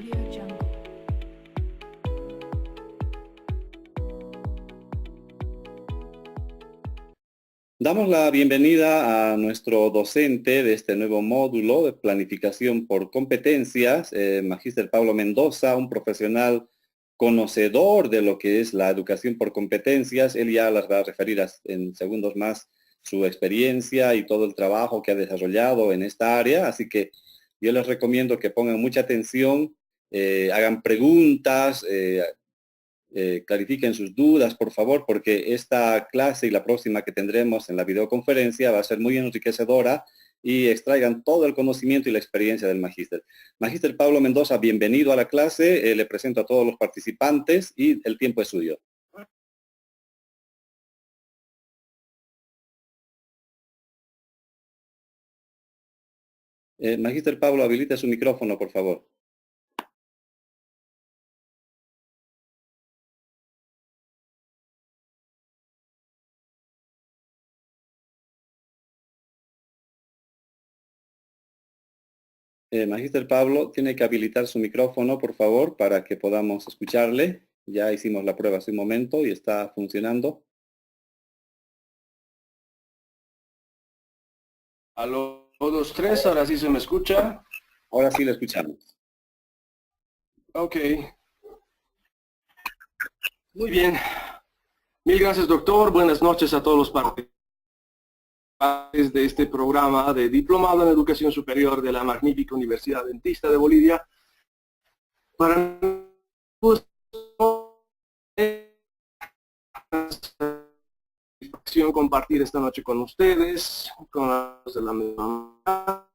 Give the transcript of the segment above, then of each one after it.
AudioJungle. Damos la bienvenida a nuestro docente de este nuevo módulo de planificación por competencias, Magíster Pablo Mendoza, un profesional conocedor de lo que es la educación por competencias. Él ya las va a referir en segundos más su experiencia y todo el trabajo que ha desarrollado en esta área, así que yo les recomiendo que pongan mucha atención, hagan preguntas, clarifiquen sus dudas, por favor, porque esta clase y la próxima que tendremos en la videoconferencia va a ser muy enriquecedora y extraigan todo el conocimiento y la experiencia del magíster. Magíster Pablo Mendoza, bienvenido a la clase. Le presento a todos los participantes y el tiempo es suyo. Magíster Pablo, habilite su micrófono, por favor. Magíster Pablo, tiene que habilitar su micrófono, por favor, para que podamos escucharle. Ya hicimos la prueba hace un momento y está funcionando. Aló, todos tres, ahora sí se me escucha. Ahora sí lo escuchamos. Ok. Muy bien. Mil gracias, doctor. Buenas noches a todos los participantes de este programa de Diplomado en Educación Superior de la magnífica Universidad Adventista de Bolivia. Para compartir esta noche con ustedes, con los de la misma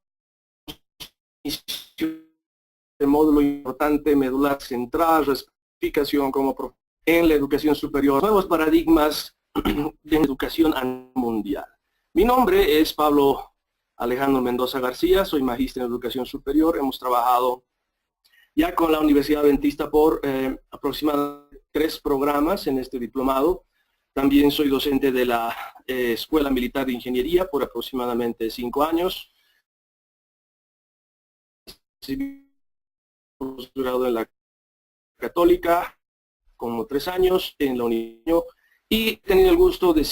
de módulo importante, medular central, explicación como en la educación superior, nuevos paradigmas de educación mundial. Mi nombre es Pablo Alejandro Mendoza García, soy magíster en educación superior. Hemos trabajado ya con la Universidad Adventista por aproximadamente 3 programas en este diplomado. También soy docente de la Escuela Militar de Ingeniería por aproximadamente 5 años. Posgrado en la Católica, como 3 años en la Unión, y he tenido el gusto de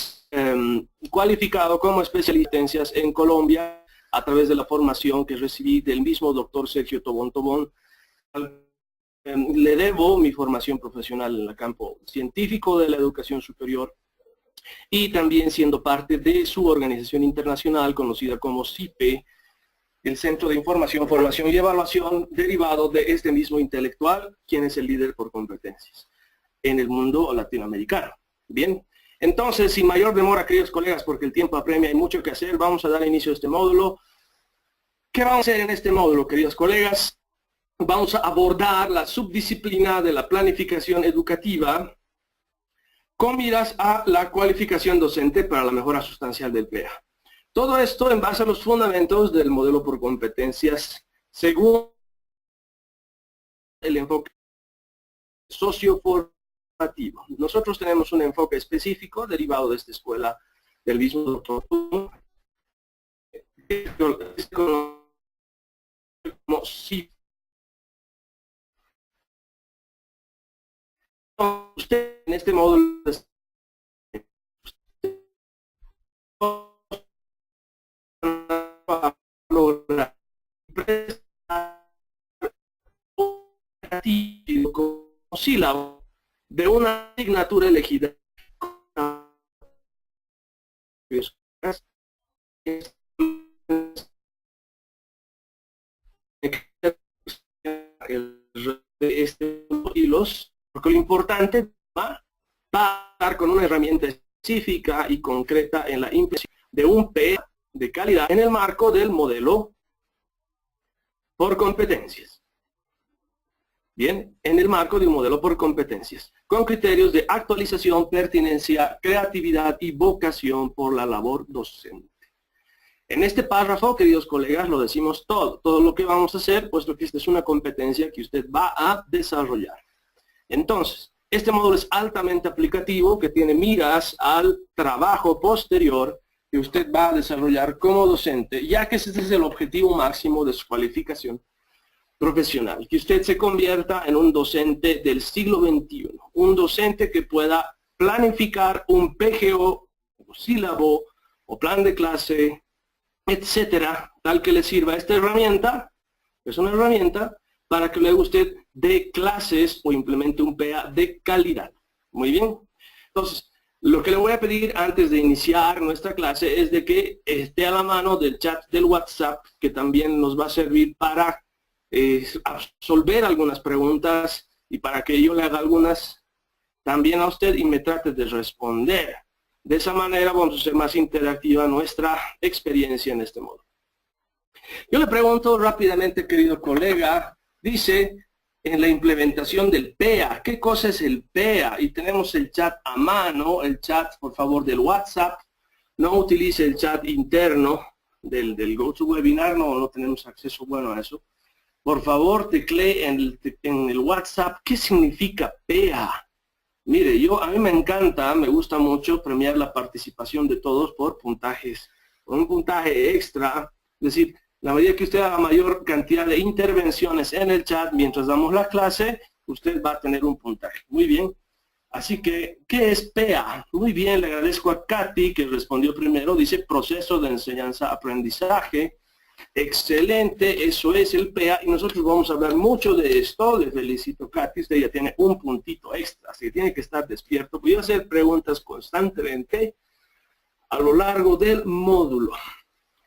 cualificado como especialista en Colombia a través de la formación que recibí del mismo doctor Sergio Tobón Tobón. Le debo mi formación profesional en el campo científico de la educación superior y también siendo parte de su organización internacional conocida como CIPE, el Centro de Información, Formación y Evaluación, derivado de este mismo intelectual, quien es el líder por competencias en el mundo latinoamericano. Bien, entonces, sin mayor demora, queridos colegas, porque el tiempo apremia, hay mucho que hacer, vamos a dar inicio a este módulo. ¿Qué vamos a hacer en este módulo, queridos colegas? Vamos a abordar la subdisciplina de la planificación educativa con miras a la cualificación docente para la mejora sustancial del PEA. Todo esto en base a los fundamentos del modelo por competencias según el enfoque socioformativo. Nosotros tenemos un enfoque específico derivado de esta escuela del mismo doctor como si usted en este módulo sílabo de una asignatura elegida porque lo importante va a estar con una herramienta específica y concreta en la impresión de un PEA de calidad en el marco del modelo por competencias. Bien, en el marco de un modelo por competencias, con criterios de actualización, pertinencia, creatividad y vocación por la labor docente. En este párrafo, queridos colegas, lo decimos todo lo que vamos a hacer, puesto que esta es una competencia que usted va a desarrollar. Entonces, este módulo es altamente aplicativo, que tiene miras al trabajo posterior que usted va a desarrollar como docente, ya que ese es el objetivo máximo de su cualificación. profesional, que usted se convierta en un docente del siglo XXI, un docente que pueda planificar un PGO, o sílabo, o plan de clase, etcétera, tal que le sirva esta herramienta, que es una herramienta, para que luego usted dé clases o implemente un PA de calidad. Muy bien. Entonces, lo que le voy a pedir antes de iniciar nuestra clase es de que esté a la mano del chat del WhatsApp, que también nos va a servir para absolver algunas preguntas y para que yo le haga algunas también a usted y me trate de responder. De esa manera vamos a hacer más interactiva nuestra experiencia en este modo. Yo le pregunto rápidamente, querido colega, dice en la implementación del PEA, ¿qué cosa es el PEA? Y tenemos el chat a mano, el chat, por favor, del WhatsApp. No utilice el chat interno del GoToWebinar, no tenemos acceso bueno a eso. Por favor, teclee en el WhatsApp, ¿qué significa PEA? Mire, a mí me encanta, me gusta mucho premiar la participación de todos por puntajes, por un puntaje extra, es decir, la medida que usted haga mayor cantidad de intervenciones en el chat mientras damos la clase, usted va a tener un puntaje. Muy bien. Así que, ¿qué es PEA? Muy bien, le agradezco a Katy que respondió primero. Dice proceso de enseñanza-aprendizaje. Excelente, eso es el PEA. Y nosotros vamos a hablar mucho de esto. Le felicito, Katy. Usted ya tiene un puntito extra. Así que tiene que estar despierto. Voy a hacer preguntas constantemente a lo largo del módulo.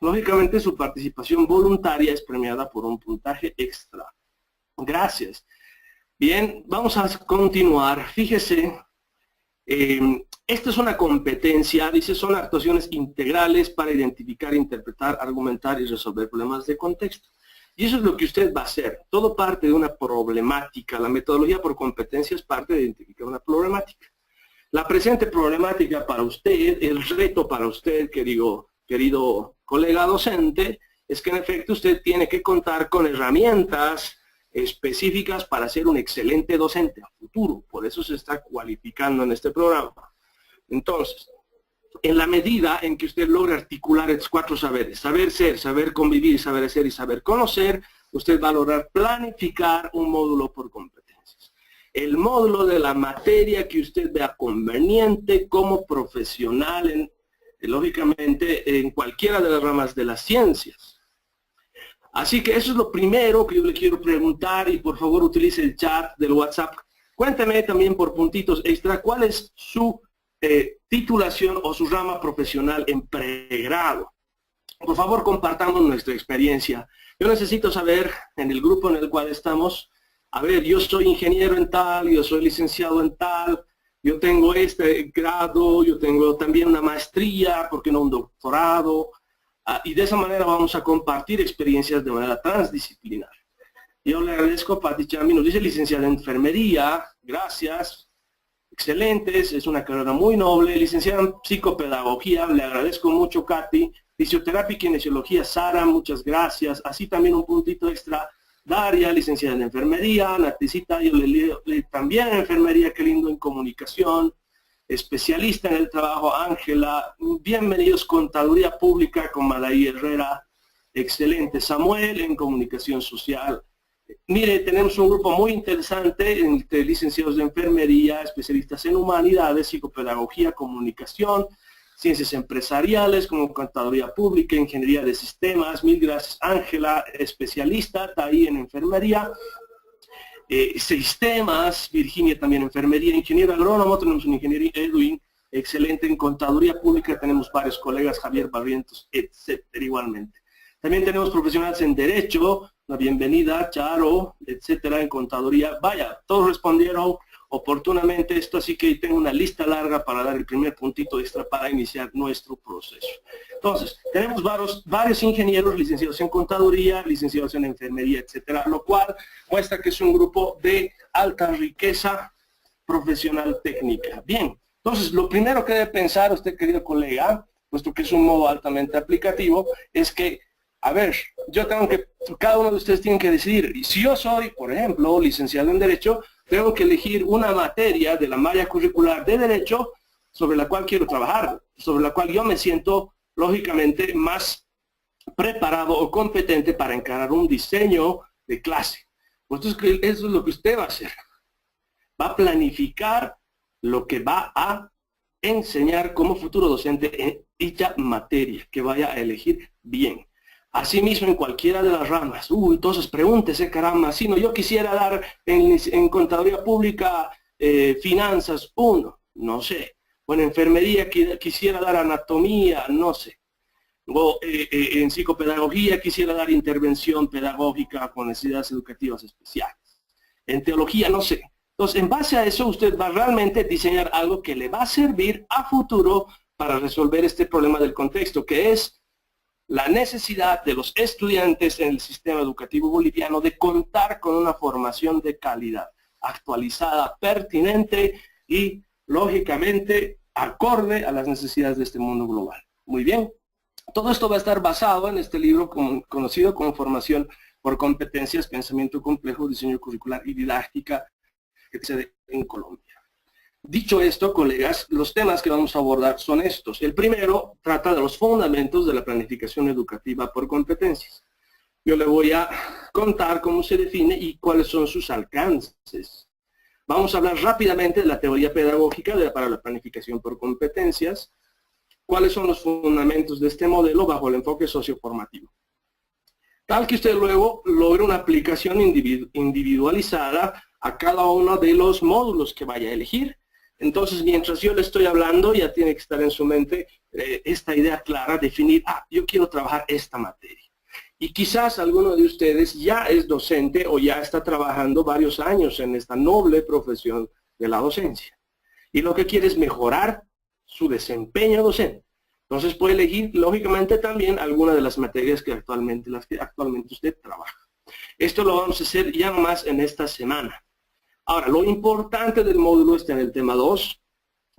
Lógicamente su participación voluntaria es premiada por un puntaje extra. Gracias. Bien, vamos a continuar. Fíjese, esta es una competencia, dice, son actuaciones integrales para identificar, interpretar, argumentar y resolver problemas de contexto. Y eso es lo que usted va a hacer. Todo parte de una problemática. La metodología por competencia es parte de identificar una problemática. La presente problemática para usted, el reto para usted, querido colega docente, es que en efecto usted tiene que contar con herramientas específicas para ser un excelente docente a futuro. Por eso se está cualificando en este programa. Entonces, en la medida en que usted logre articular estos 4 saberes, saber ser, saber convivir, saber hacer y saber conocer, usted va a lograr planificar un módulo por competencias. El módulo de la materia que usted vea conveniente como profesional lógicamente en cualquiera de las ramas de las ciencias. Así que eso es lo primero que yo le quiero preguntar y por favor utilice el chat del WhatsApp. Cuénteme también por puntitos extra cuál es su titulación o su rama profesional en pregrado. Por favor compartamos nuestra experiencia. Yo necesito saber en el grupo en el cual estamos, a ver, yo soy ingeniero en tal, yo soy licenciado en tal, yo tengo este grado, yo tengo también una maestría, ¿por qué no un doctorado? Y de esa manera vamos a compartir experiencias de manera transdisciplinar. Yo le agradezco a Pati Chami, nos dice licenciada en enfermería, gracias, excelentes, es una carrera muy noble. Licenciada en psicopedagogía, le agradezco mucho, Katy. Fisioterapia y kinesiología, Sara, muchas gracias. Así también un puntito extra. Daria, licenciada en enfermería. Naticita, yo le leo también en enfermería, qué lindo, en comunicación. Especialista en el trabajo, Ángela. Bienvenidos, contaduría pública con Malaí Herrera. Excelente. Samuel, en comunicación social. Mire, tenemos un grupo muy interesante entre licenciados de enfermería, especialistas en humanidades, psicopedagogía, comunicación, ciencias empresariales como contaduría pública, ingeniería de sistemas. Mil gracias, Ángela, especialista, está ahí en enfermería. Sistemas, Virginia también enfermería, ingeniero agrónomo, tenemos un ingeniero Edwin, excelente en contaduría pública, tenemos varios colegas, Javier Barrientos, etcétera, igualmente. También tenemos profesionales en derecho, la bienvenida, Charo, etcétera, en contaduría. Vaya, todos respondieron oportunamente esto, así que tengo una lista larga para dar el primer puntito extra para iniciar nuestro proceso. Entonces, tenemos varios ingenieros licenciados en contaduría, licenciados en enfermería, etcétera, lo cual muestra que es un grupo de alta riqueza profesional técnica. Bien, entonces, lo primero que debe pensar usted, querido colega, puesto que es un modo altamente aplicativo, es que, a ver, cada uno de ustedes tiene que decidir, y si yo soy, por ejemplo, licenciado en Derecho, tengo que elegir una materia de la malla curricular de Derecho sobre la cual quiero trabajar, sobre la cual yo me siento, lógicamente, más preparado o competente para encarar un diseño de clase. Pues eso es lo que usted va a hacer. Va a planificar lo que va a enseñar como futuro docente en dicha materia que vaya a elegir bien. Asimismo, en cualquiera de las ramas. Entonces pregúntese, caramba, si no, yo quisiera dar en contaduría pública finanzas 1, no sé. O en enfermería quisiera dar anatomía, no sé. O en psicopedagogía quisiera dar intervención pedagógica con necesidades educativas especiales. En teología, no sé. Entonces, en base a eso, usted va a realmente diseñar algo que le va a servir a futuro para resolver este problema del contexto, que es la necesidad de los estudiantes en el sistema educativo boliviano de contar con una formación de calidad, actualizada, pertinente y, lógicamente, acorde a las necesidades de este mundo global. Muy bien. Todo esto va a estar basado en este libro conocido como Formación por Competencias, Pensamiento Complejo, Diseño Curricular y Didáctica, que se da en Colombia. Dicho esto, colegas, los temas que vamos a abordar son estos. El primero trata de los fundamentos de la planificación educativa por competencias. Yo le voy a contar cómo se define y cuáles son sus alcances. Vamos a hablar rápidamente de la teoría pedagógica para la planificación por competencias, cuáles son los fundamentos de este modelo bajo el enfoque socioformativo, tal que usted luego logre una aplicación individualizada a cada uno de los módulos que vaya a elegir. Entonces, mientras yo le estoy hablando, ya tiene que estar en su mente esta idea clara, definir, yo quiero trabajar esta materia. Y quizás alguno de ustedes ya es docente o ya está trabajando varios años en esta noble profesión de la docencia. Y lo que quiere es mejorar su desempeño docente. Entonces puede elegir, lógicamente, también alguna de las materias que actualmente usted trabaja. Esto lo vamos a hacer ya nomás en esta semana. Ahora, lo importante del módulo está en el tema 2,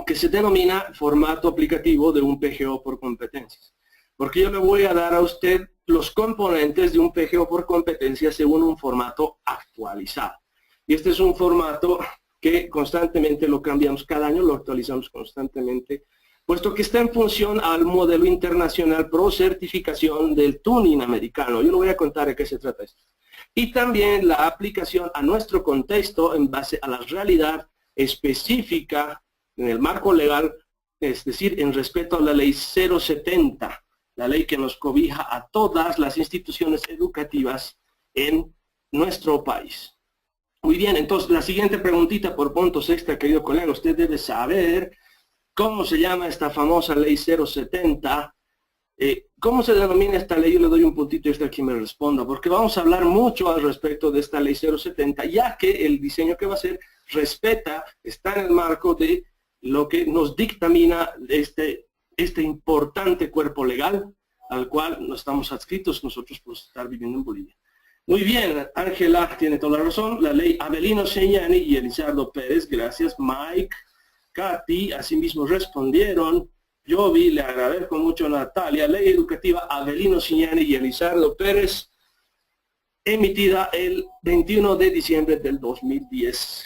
que se denomina formato aplicativo de un PGO por competencias. Porque yo le voy a dar a usted los componentes de un PGO por competencias según un formato actualizado. Y este es un formato que constantemente lo cambiamos cada año, lo actualizamos constantemente, puesto que está en función al modelo internacional pro certificación del tuning americano. Yo le voy a contar de qué se trata esto. Y también la aplicación a nuestro contexto en base a la realidad específica en el marco legal, es decir, en respeto a la ley 070, la ley que nos cobija a todas las instituciones educativas en nuestro país. Muy bien, entonces la siguiente preguntita por puntos extra, querido colega, usted debe saber cómo se llama esta famosa ley 070. ¿Cómo se denomina esta ley? Yo le doy un puntito extra que me responda, porque vamos a hablar mucho al respecto de esta ley 070, ya que el diseño que va a hacer respeta, está en el marco de lo que nos dictamina este importante cuerpo legal al cual nos estamos adscritos nosotros por estar viviendo en Bolivia. Muy bien, Ángela tiene toda la razón. La ley Avelino Señani y Elizardo Pérez, gracias. Mike, Katy, asimismo respondieron. Yo le agradezco mucho a Natalia. Ley educativa Avelino Señani y Elizardo Pérez, emitida el 21 de diciembre del 2010.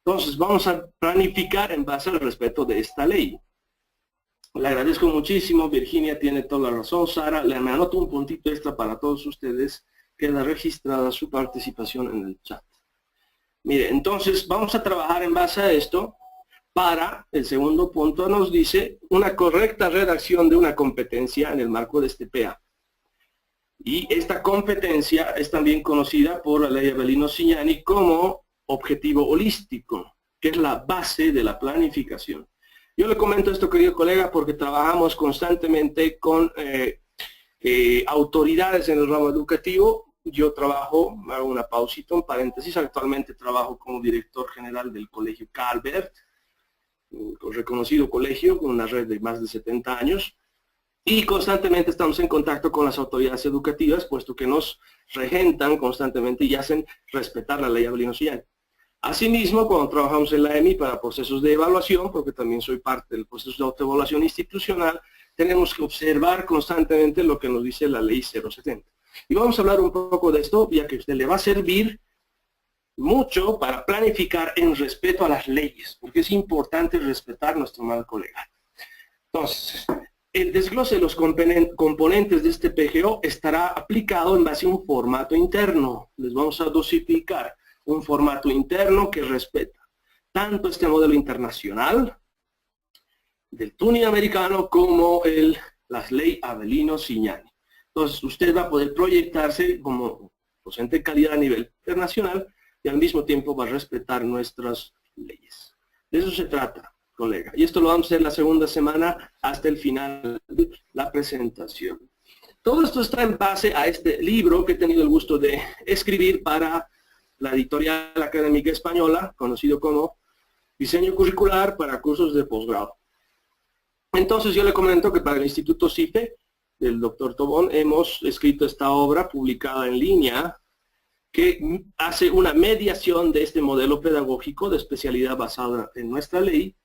Entonces, vamos a planificar en base al respeto de esta ley. Le agradezco muchísimo. Virginia tiene toda la razón. Sara, le anoto un puntito extra para todos ustedes. Queda registrada su participación en el chat. Mire, entonces vamos a trabajar en base a esto para, el segundo punto nos dice, una correcta redacción de una competencia en el marco de este PA. Y esta competencia es también conocida por la ley Avelino Señani como objetivo holístico, que es la base de la planificación. Yo le comento esto, querido colega, porque trabajamos constantemente con autoridades en el ramo educativo. Yo trabajo, hago una pausita, un paréntesis, actualmente trabajo como director general del Colegio Calvert, un reconocido colegio con una red de más de 70 años, y constantemente estamos en contacto con las autoridades educativas, puesto que nos regentan constantemente y hacen respetar la ley Avelino Señani. Asimismo, cuando trabajamos en la EMI para procesos de evaluación, porque también soy parte del proceso de autoevaluación institucional, tenemos que observar constantemente lo que nos dice la ley 070. Y vamos a hablar un poco de esto, ya que a usted le va a servir mucho para planificar en respeto a las leyes, porque es importante respetar nuestro marco legal. Entonces, el desglose de los componentes de este PGO estará aplicado en base a un formato interno. Les vamos a dosificar un formato interno que respeta tanto este modelo internacional del tuning americano como las ley Avellino-Signani. Entonces, usted va a poder proyectarse como docente de calidad a nivel internacional y al mismo tiempo va a respetar nuestras leyes. De eso se trata, colega. Y esto lo vamos a hacer la segunda semana hasta el final de la presentación. Todo esto está en base a este libro que he tenido el gusto de escribir para la editorial académica española, conocido como Diseño Curricular para Cursos de Posgrado. Entonces yo le comento que para el Instituto CIPE del Dr. Tobón hemos escrito esta obra publicada en línea que hace una mediación de este modelo pedagógico de especialidad basada en nuestra ley,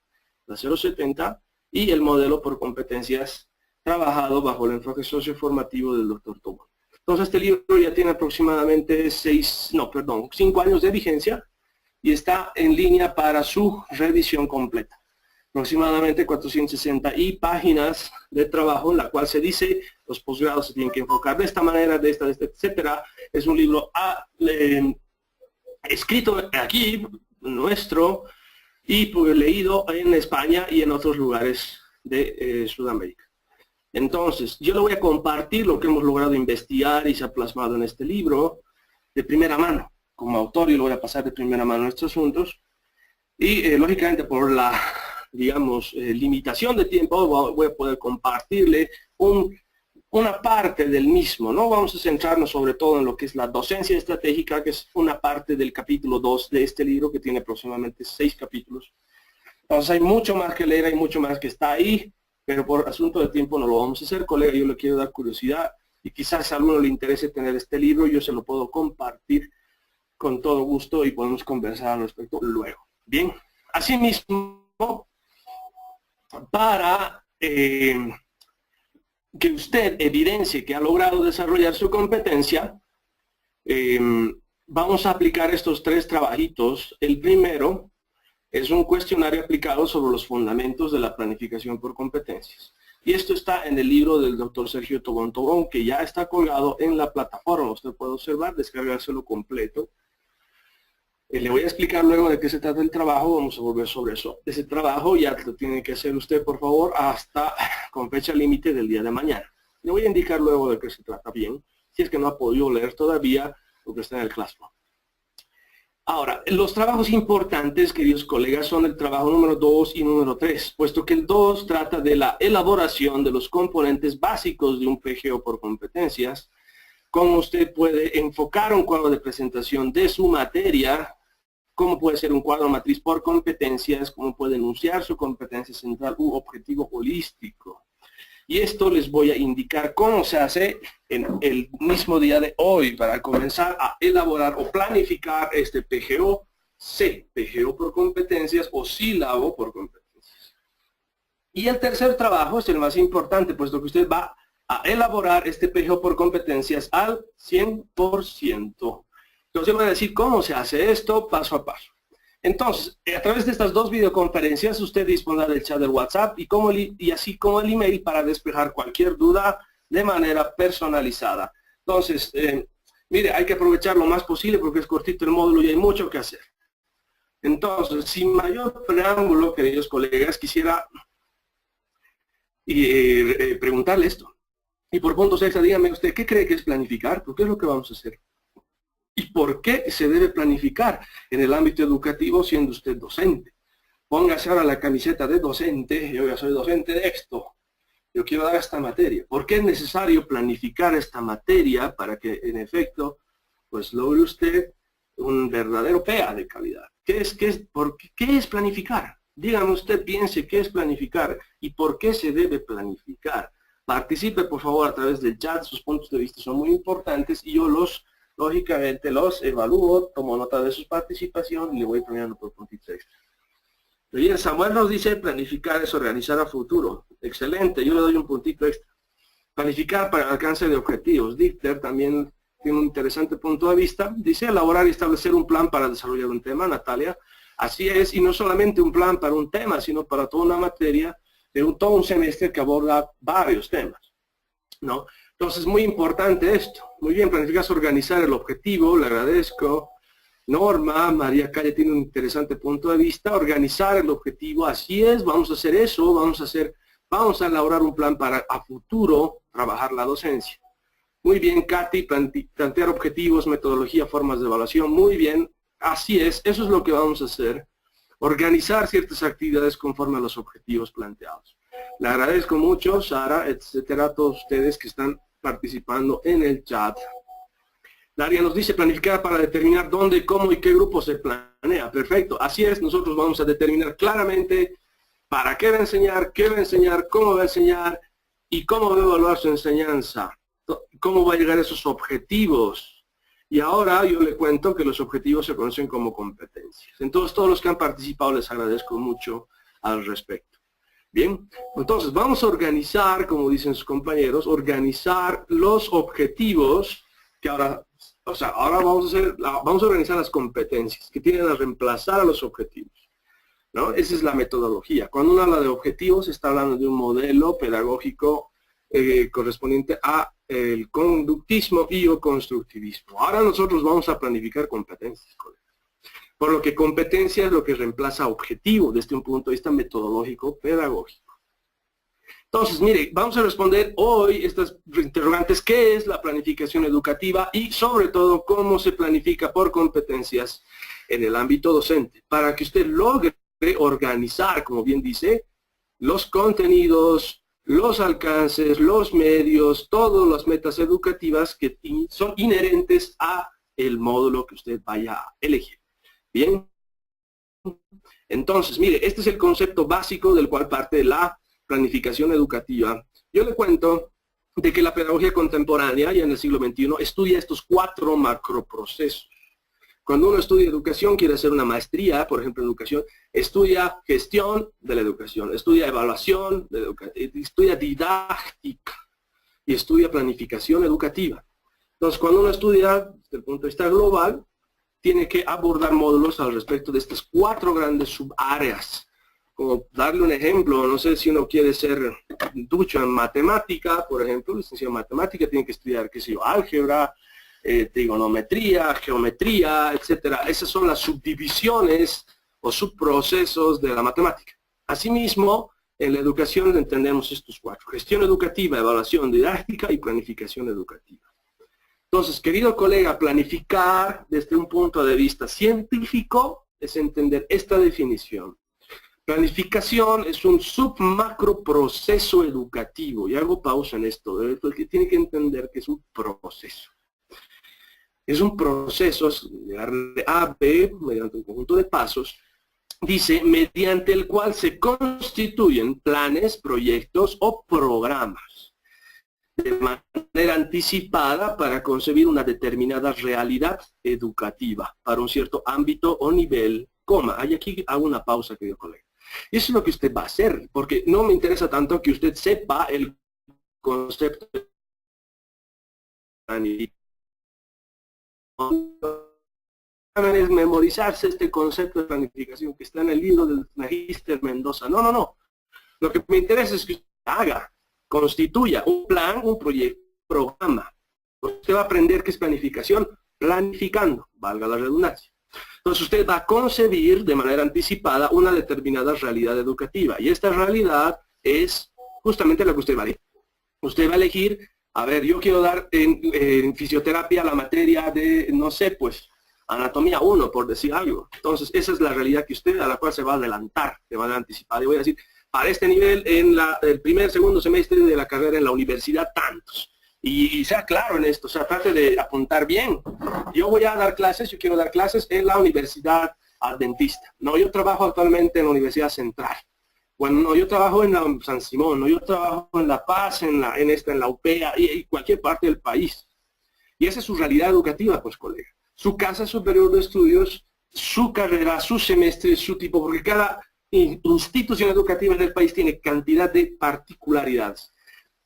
la 070, y el modelo por competencias trabajado bajo el enfoque socioformativo del Dr. Tobón. Entonces este libro ya tiene aproximadamente 5 años de vigencia y está en línea para su revisión completa. Aproximadamente 460 páginas de trabajo en la cual se dice los posgrados se tienen que enfocar de esta manera, de esta, etcétera. Es un libro escrito aquí, nuestro, y pues, leído en España y en otros lugares de Sudamérica. Entonces, yo le voy a compartir lo que hemos logrado investigar y se ha plasmado en este libro de primera mano. Como autor, yo lo voy a pasar de primera mano estos asuntos. Y, lógicamente, por la limitación de tiempo, voy a poder compartirle una parte del mismo, ¿no? Vamos a centrarnos sobre todo en lo que es la docencia estratégica, que es una parte del capítulo 2 de este libro, que tiene aproximadamente 6 capítulos. Entonces hay mucho más que leer, hay mucho más que está ahí, pero por asunto de tiempo no lo vamos a hacer, colega. Yo le quiero dar curiosidad y quizás a alguno le interese tener este libro, yo se lo puedo compartir con todo gusto y podemos conversar al respecto luego. Bien, asimismo, para que usted evidencie que ha logrado desarrollar su competencia, vamos a aplicar estos 3 trabajitos. El primero es un cuestionario aplicado sobre los fundamentos de la planificación por competencias. Y esto está en el libro del doctor Sergio Tobón Tobón, que ya está colgado en la plataforma. Usted puede observar, descargárselo completo. Le voy a explicar luego de qué se trata el trabajo, vamos a volver sobre eso. Ese trabajo ya lo tiene que hacer usted, por favor, hasta con fecha límite del día de mañana. Le voy a indicar luego de qué se trata bien, si es que no ha podido leer todavía lo que está en el Classroom. Ahora, los trabajos importantes, queridos colegas, son el trabajo número 2 y número 3, puesto que el 2 trata de la elaboración de los componentes básicos de un PGO por competencias, cómo usted puede enfocar un cuadro de presentación de su materia, cómo puede ser un cuadro matriz por competencias, cómo puede enunciar su competencia central u objetivo holístico. Y esto les voy a indicar cómo se hace en el mismo día de hoy para comenzar a elaborar o planificar este PGO C, PGO por competencias o sílabo por competencias. Y el tercer trabajo es el más importante, puesto que usted va a elaborar este PGO por competencias al 100%. Entonces voy a decir cómo se hace esto paso a paso. Entonces, a través de estas 2 videoconferencias, usted dispondrá del chat del WhatsApp y así como el email para despejar cualquier duda de manera personalizada. Entonces, mire, hay que aprovechar lo más posible porque es cortito el módulo y hay mucho que hacer. Entonces, sin mayor preámbulo, queridos colegas, quisiera preguntarle esto. Y por puntos extra, dígame usted, ¿qué cree que es planificar? ¿Por qué es lo que vamos a hacer? ¿Y por qué se debe planificar en el ámbito educativo siendo usted docente? Póngase ahora la camiseta de docente. Yo ya soy docente de esto. Yo quiero dar esta materia. ¿Por qué es necesario planificar esta materia para que en efecto pues logre usted un verdadero PA de calidad? ¿Qué es planificar? Dígame usted, piense qué es planificar y por qué se debe planificar. Participe por favor a través del chat, sus puntos de vista son muy importantes y yo lógicamente los evalúo, tomo nota de su participación y le voy premiando por puntitos extra. Bien, Samuel nos dice planificar es organizar a futuro. Excelente, yo le doy un puntito extra. Planificar para el alcance de objetivos. Dieter también tiene un interesante punto de vista. Dice elaborar y establecer un plan para desarrollar un tema, Natalia. Así es, y no solamente un plan para un tema, sino para toda una materia. todo un semestre que aborda varios temas, ¿no? Entonces, muy importante esto. Muy bien, planificas organizar el objetivo, le agradezco. Norma, María Calle tiene un interesante punto de vista, organizar el objetivo, así es, vamos a hacer eso, vamos a elaborar un plan para a futuro trabajar la docencia. Muy bien, Katy, plantear objetivos, metodología, formas de evaluación, muy bien, así es, eso es lo que vamos a hacer. Organizar ciertas actividades conforme a los objetivos planteados. Le agradezco mucho, Sara, etcétera, a todos ustedes que están participando en el chat. Daria nos dice planificar para determinar dónde, cómo y qué grupo se planea. Perfecto, así es, nosotros vamos a determinar claramente para qué va a enseñar, qué va a enseñar, cómo va a enseñar y cómo va a evaluar su enseñanza, cómo va a llegar a esos objetivos. Y ahora yo le cuento que los objetivos se conocen como competencias. Entonces, todos los que han participado les agradezco mucho al respecto. Bien, entonces vamos a organizar, como dicen sus compañeros, organizar los objetivos que ahora vamos a organizar las competencias que tienen a reemplazar a los objetivos, ¿no? Esa es la metodología. Cuando uno habla de objetivos, está hablando de un modelo pedagógico correspondiente a el conductismo y o constructivismo. Ahora nosotros vamos a planificar competencias, colegas. Por lo que competencia es lo que reemplaza objetivo desde un punto de vista metodológico pedagógico. Entonces, mire, vamos a responder hoy estas interrogantes, ¿qué es la planificación educativa? Y sobre todo, ¿cómo se planifica por competencias en el ámbito docente? Para que usted logre organizar, como bien dice, los contenidos, los alcances, los medios, todas las metas educativas que son inherentes a el módulo que usted vaya a elegir. Bien. Entonces, mire, este es el concepto básico del cual parte la planificación educativa. Yo le cuento de que la pedagogía contemporánea, ya en el siglo XXI, estudia estos 4 macroprocesos. Cuando uno estudia educación, quiere hacer una maestría, por ejemplo, en educación, estudia gestión de la educación, estudia evaluación de la educación, estudia didáctica y estudia planificación educativa. Entonces, cuando uno estudia desde el punto de vista global, tiene que abordar módulos al respecto de estas 4 grandes subáreas. Como darle un ejemplo, no sé si uno quiere ser ducho en matemática, por ejemplo, licenciado en matemática, tiene que estudiar, qué sé yo, álgebra, trigonometría, geometría, etcétera. Esas son las subdivisiones o subprocesos de la matemática. Asimismo, en la educación entendemos estos 4. Gestión educativa, evaluación didáctica y planificación educativa. Entonces, querido colega, planificar desde un punto de vista científico es entender esta definición. Planificación es un submacro proceso educativo. Y hago pausa en esto, porque tiene que entender que es un proceso. Es un proceso, llegar de A a B, mediante un conjunto de pasos, dice, mediante el cual se constituyen planes, proyectos o programas de manera anticipada para concebir una determinada realidad educativa para un cierto ámbito o nivel, y aquí hago una pausa, querido colega. Eso es lo que usted va a hacer, porque no me interesa tanto que usted sepa el concepto de es memorizarse este concepto de planificación que está en el libro del Magíster Mendoza. No, no, no. Lo que me interesa es que usted haga, constituya un plan, un proyecto, un programa. Usted va a aprender qué es planificación, planificando, valga la redundancia. Entonces usted va a concebir de manera anticipada una determinada realidad educativa. Y esta realidad es justamente lo que usted va a elegir. Usted va a elegir, a ver, yo quiero dar en fisioterapia la materia de, no sé, pues, anatomía 1, por decir algo. Entonces, esa es la realidad que usted, a la cual se va a adelantar de manera anticipada. Y voy a decir, para este nivel, en el primer, segundo semestre de la carrera en la universidad, tantos. Y sea claro en esto, o sea, trate de apuntar bien. Yo voy a dar clases, yo quiero dar clases en la Universidad Adventista. No, yo trabajo actualmente en la Universidad Central. Bueno, no, yo trabajo en la San Simón, no, yo trabajo en La Paz, en la UPEA y cualquier parte del país. Y esa es su realidad educativa, pues, colega. Su casa superior de estudios, su carrera, su semestre, su tipo, porque cada institución educativa del país tiene cantidad de particularidades.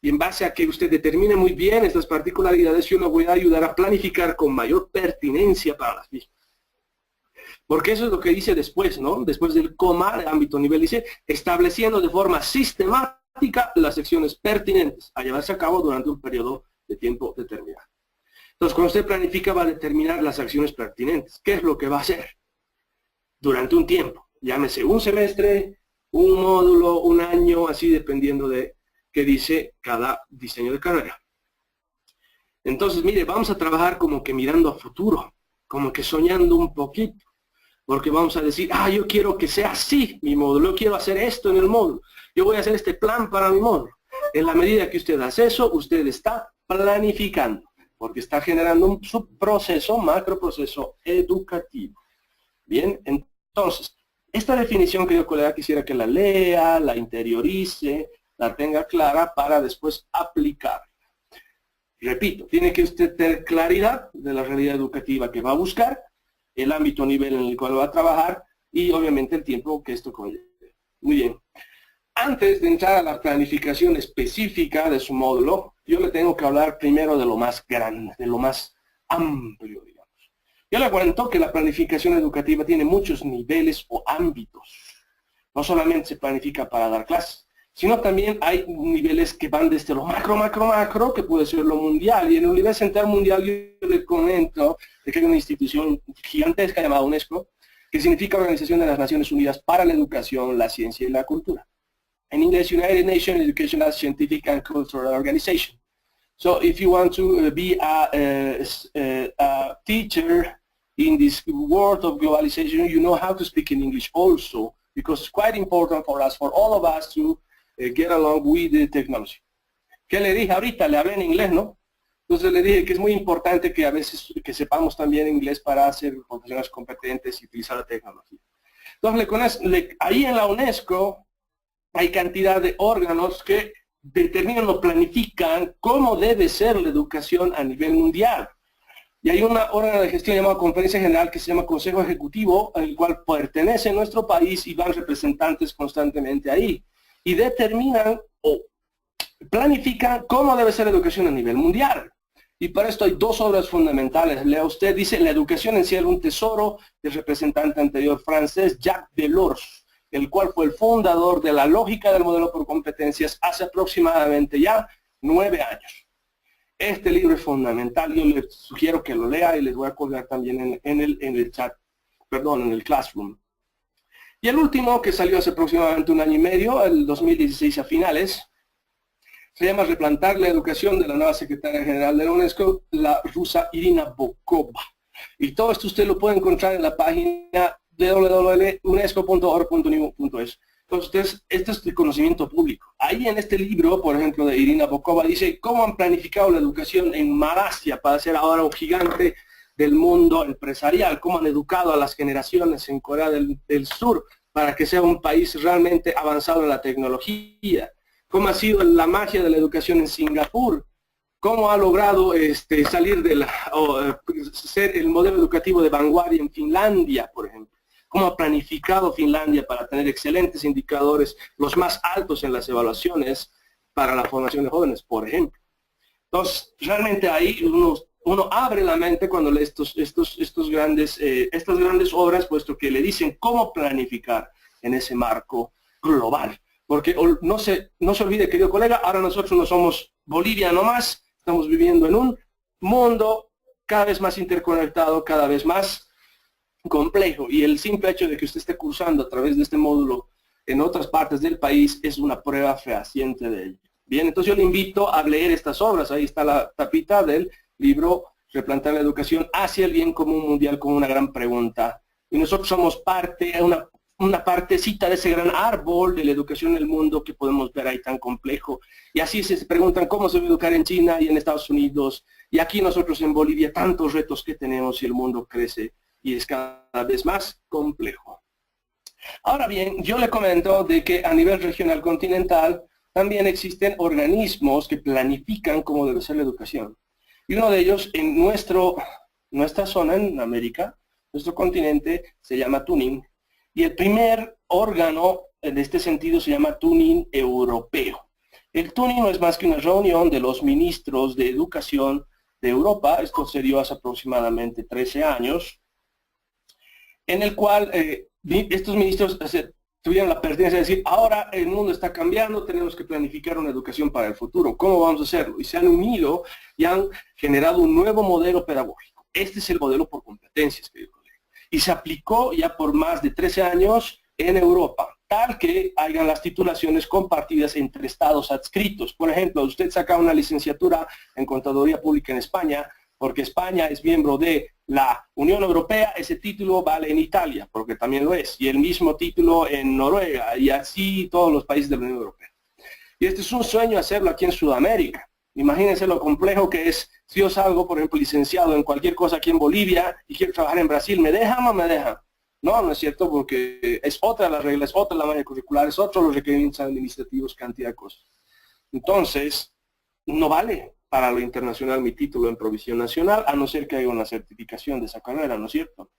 Y en base a que usted determine muy bien estas particularidades, yo le voy a ayudar a planificar con mayor pertinencia para las mismas. Porque eso es lo que dice después, ¿no? Después del coma, de ámbito nivel, dice, estableciendo de forma sistemática las acciones pertinentes a llevarse a cabo durante un periodo de tiempo determinado. Entonces, cuando usted planifica, va a determinar las acciones pertinentes. ¿Qué es lo que va a hacer? Durante un tiempo. Llámese un semestre, un módulo, un año, así dependiendo de qué dice cada diseño de carrera. Entonces, mire, vamos a trabajar como que mirando a futuro, como que soñando un poquito. Porque vamos a decir, yo quiero que sea así mi módulo, yo quiero hacer esto en el módulo, yo voy a hacer este plan para mi módulo. En la medida que usted hace eso, usted está planificando, porque está generando un subproceso, macroproceso educativo. Bien, entonces, esta definición, querido colega, quisiera que la lea, la interiorice, la tenga clara para después aplicar. Repito, tiene que usted tener claridad de la realidad educativa que va a buscar, el ámbito nivel en el cual va a trabajar y obviamente el tiempo que esto conlleva. Muy bien. Antes de entrar a la planificación específica de su módulo, yo le tengo que hablar primero de lo más grande, de lo más amplio, digamos. Yo le cuento que la planificación educativa tiene muchos niveles o ámbitos. No solamente se planifica para dar clases, sino también hay niveles que van desde lo macro, que puede ser lo mundial. Y en el nivel central mundial yo le comento de que hay una institución gigantesca llamada UNESCO, que significa Organización de las Naciones Unidas para la Educación, la Ciencia y la Cultura. En inglés, United Nations Educational, Scientific and Cultural Organization. So if you want to be a teacher in this world of globalization, you know how to speak in English also, because it's quite important for us, for all of us to get along with the technology. ¿Qué le dije ahorita? Le hablé en inglés, ¿no? Entonces le dije que es muy importante que a veces que sepamos también inglés para ser profesionales competentes y utilizar la tecnología. Entonces ahí en la UNESCO hay cantidad de órganos que determinan o planifican cómo debe ser la educación a nivel mundial. Y hay un órgano de gestión llamado Conferencia General que se llama Consejo Ejecutivo, al cual pertenece nuestro país y van representantes constantemente ahí. Y determinan o planifican cómo debe ser la educación a nivel mundial. Y para esto hay dos obras fundamentales. Lea usted, dice, la educación encierra un tesoro del representante anterior francés, Jacques Delors, el cual fue el fundador de la lógica del modelo por competencias hace aproximadamente ya 9 años. Este libro es fundamental, yo les sugiero que lo lea y les voy a colgar también en el chat, perdón, en el Classroom. Y el último, que salió hace aproximadamente un año y medio, el 2016 a finales, se llama Replantar la educación, de la nueva secretaria general de la UNESCO, la rusa Irina Bokova. Y todo esto usted lo puede encontrar en la página www.unesco.org.new.es. Entonces, este es el conocimiento público. Ahí en este libro, por ejemplo, de Irina Bokova, dice cómo han planificado la educación en Malasia para ser ahora un gigante del mundo empresarial, cómo han educado a las generaciones en Corea del Sur para que sea un país realmente avanzado en la tecnología, cómo ha sido la magia de la educación en Singapur, cómo ha logrado salir de ser el modelo educativo de vanguardia en Finlandia, por ejemplo, cómo ha planificado Finlandia para tener excelentes indicadores, los más altos en las evaluaciones para la formación de jóvenes, por ejemplo. Entonces, realmente ahí uno abre la mente cuando lee estas grandes obras, puesto que le dicen cómo planificar en ese marco global. Porque no se olvide, querido colega, ahora nosotros no somos Bolivia nomás, estamos viviendo en un mundo cada vez más interconectado, cada vez más complejo. Y el simple hecho de que usted esté cursando a través de este módulo en otras partes del país es una prueba fehaciente de ello. Bien, entonces yo le invito a leer estas obras. Ahí está la tapita del libro Replantar la educación hacia el bien común mundial, con una gran pregunta. Y nosotros somos una partecita de ese gran árbol de la educación en el mundo que podemos ver ahí tan complejo. Y así se preguntan cómo se va a educar en China y en Estados Unidos. Y aquí nosotros en Bolivia, tantos retos que tenemos y el mundo crece y es cada vez más complejo. Ahora bien, yo le comento de que a nivel regional continental también existen organismos que planifican cómo debe ser la educación. Y uno de ellos en nuestra zona, en América, nuestro continente, se llama Tuning. Y el primer órgano en este sentido se llama Tuning Europeo. El Tuning no es más que una reunión de los ministros de educación de Europa. Esto se dio hace aproximadamente 13 años. en el cual estos ministros tuvieron la pertinencia de decir, ahora el mundo está cambiando, tenemos que planificar una educación para el futuro. ¿Cómo vamos a hacerlo? Y se han unido y han generado un nuevo modelo pedagógico. Este es el modelo por competencias, querido colega. Y se aplicó ya por más de 13 años en Europa, tal que hayan las titulaciones compartidas entre estados adscritos. Por ejemplo, usted saca una licenciatura en Contaduría Pública en España, porque España es miembro de la Unión Europea, ese título vale en Italia, porque también lo es, y el mismo título en Noruega, y así todos los países de la Unión Europea. Y este es un sueño hacerlo aquí en Sudamérica. Imagínense lo complejo que es, si yo salgo, por ejemplo, licenciado en cualquier cosa aquí en Bolivia, y quiero trabajar en Brasil, ¿me dejan o me dejan? No, no es cierto, porque es otra las reglas, otra la malla curricular, es otro los requerimientos administrativos, cantidad de cosas. Entonces, no vale para lo internacional mi título en provisión nacional, a no ser que haya una certificación de esa carrera, ¿no es cierto?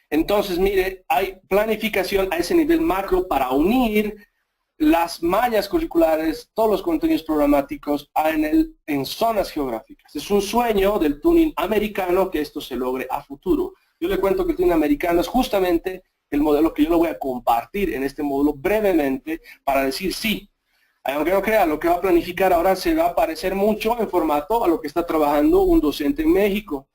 Entonces, mire, hay planificación a ese nivel macro para unir las mallas curriculares, todos los contenidos programáticos en zonas geográficas. Es un sueño del tuning americano que esto se logre a futuro. Yo le cuento que el tuning americano es justamente el modelo que yo lo voy a compartir en este módulo brevemente para decir sí. Aunque no crea, lo que va a planificar ahora se va a parecer mucho en formato a lo que está trabajando un docente en México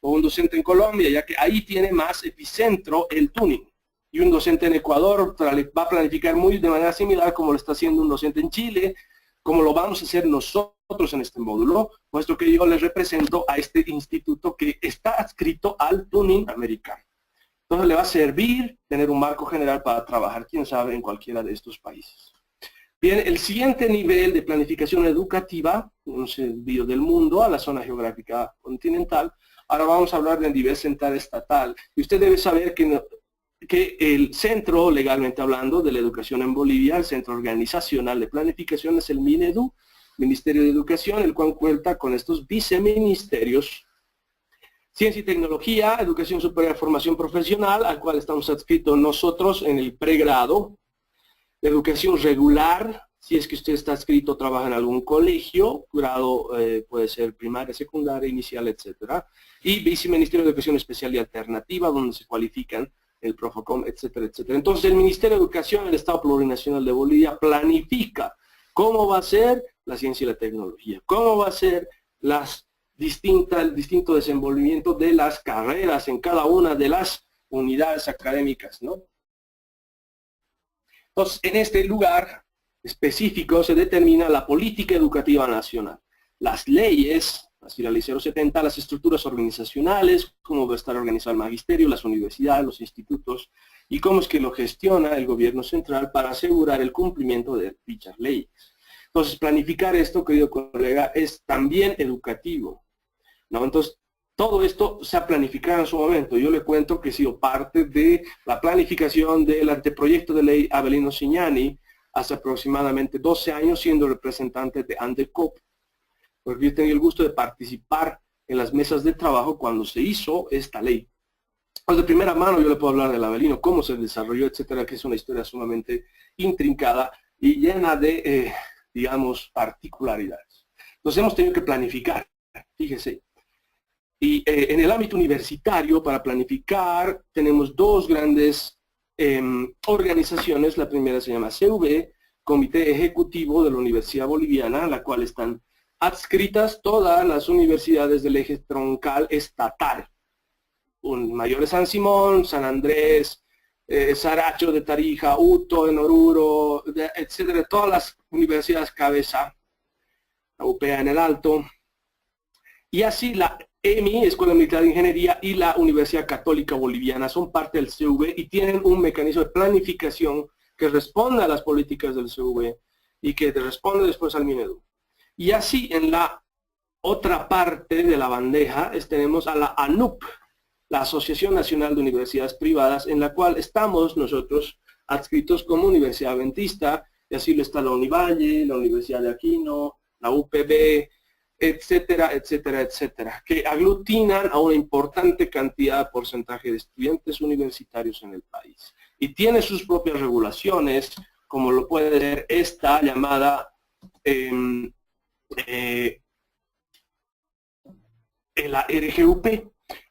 o un docente en Colombia, ya que ahí tiene más epicentro el tuning. Y un docente en Ecuador va a planificar muy de manera similar como lo está haciendo un docente en Chile, como lo vamos a hacer nosotros en este módulo, puesto que yo les represento a este instituto que está adscrito al tuning americano. Entonces le va a servir tener un marco general para trabajar, quién sabe, en cualquiera de estos países. Bien, el siguiente nivel de planificación educativa, un sentido del mundo, a la zona geográfica continental. Ahora vamos a hablar del nivel central estatal. Y usted debe saber que el centro, legalmente hablando, de la educación en Bolivia, el Centro Organizacional de Planificación es el MINEDU, Ministerio de Educación, el cual cuenta con estos viceministerios: Ciencia y Tecnología, Educación Superior, Formación Profesional, al cual estamos adscritos nosotros en el pregrado; Educación regular, si es que usted está adscrito, trabaja en algún colegio, grado puede ser primaria, secundaria, inicial, etcétera; y Viceministerio de Educación Especial y Alternativa, donde se cualifican el Profocom, etcétera, etcétera. Entonces el Ministerio de Educación del Estado Plurinacional de Bolivia planifica cómo va a ser la ciencia y la tecnología, cómo va a ser el distinto desenvolvimiento de las carreras en cada una de las unidades académicas, ¿no? Entonces, en este lugar específico se determina la política educativa nacional, las leyes, así la ley 070, las estructuras organizacionales, cómo va a estar organizado el magisterio, las universidades, los institutos, y cómo es que lo gestiona el gobierno central para asegurar el cumplimiento de dichas leyes. Entonces, planificar esto, querido colega, es también educativo, ¿no? Entonces, todo esto se ha planificado en su momento. Yo le cuento que he sido parte de la planificación del anteproyecto de ley Avelino Signani hace aproximadamente 12 años, siendo representante de ANDECOP, porque yo tenía el gusto de participar en las mesas de trabajo cuando se hizo esta ley. Pues de primera mano yo le puedo hablar del Avelino, cómo se desarrolló, etcétera, que es una historia sumamente intrincada y llena de, digamos, particularidades. Entonces hemos tenido que planificar, fíjese. Y en el ámbito universitario, para planificar, tenemos dos grandes organizaciones. La primera se llama CV, Comité Ejecutivo de la Universidad Boliviana, a la cual están adscritas todas las universidades del eje troncal estatal. Mayor de San Simón, San Andrés, Saracho de Tarija, Uto en Oruro, etcétera, todas las universidades cabeza, la UPA en el Alto. Y así la EMI, Escuela Militar de Ingeniería, y la Universidad Católica Boliviana son parte del CV y tienen un mecanismo de planificación que responde a las políticas del CV y que responde después al MINEDU. Y así en la otra parte de la bandeja tenemos a la ANUP, la Asociación Nacional de Universidades Privadas, en la cual estamos nosotros adscritos como Universidad Adventista, y así lo está la Univalle, la Universidad de Aquino, la UPB, etcétera, etcétera, etcétera, que aglutinan a una importante cantidad, porcentaje de estudiantes universitarios en el país. Y tiene sus propias regulaciones, como lo puede ser esta llamada la RGUP,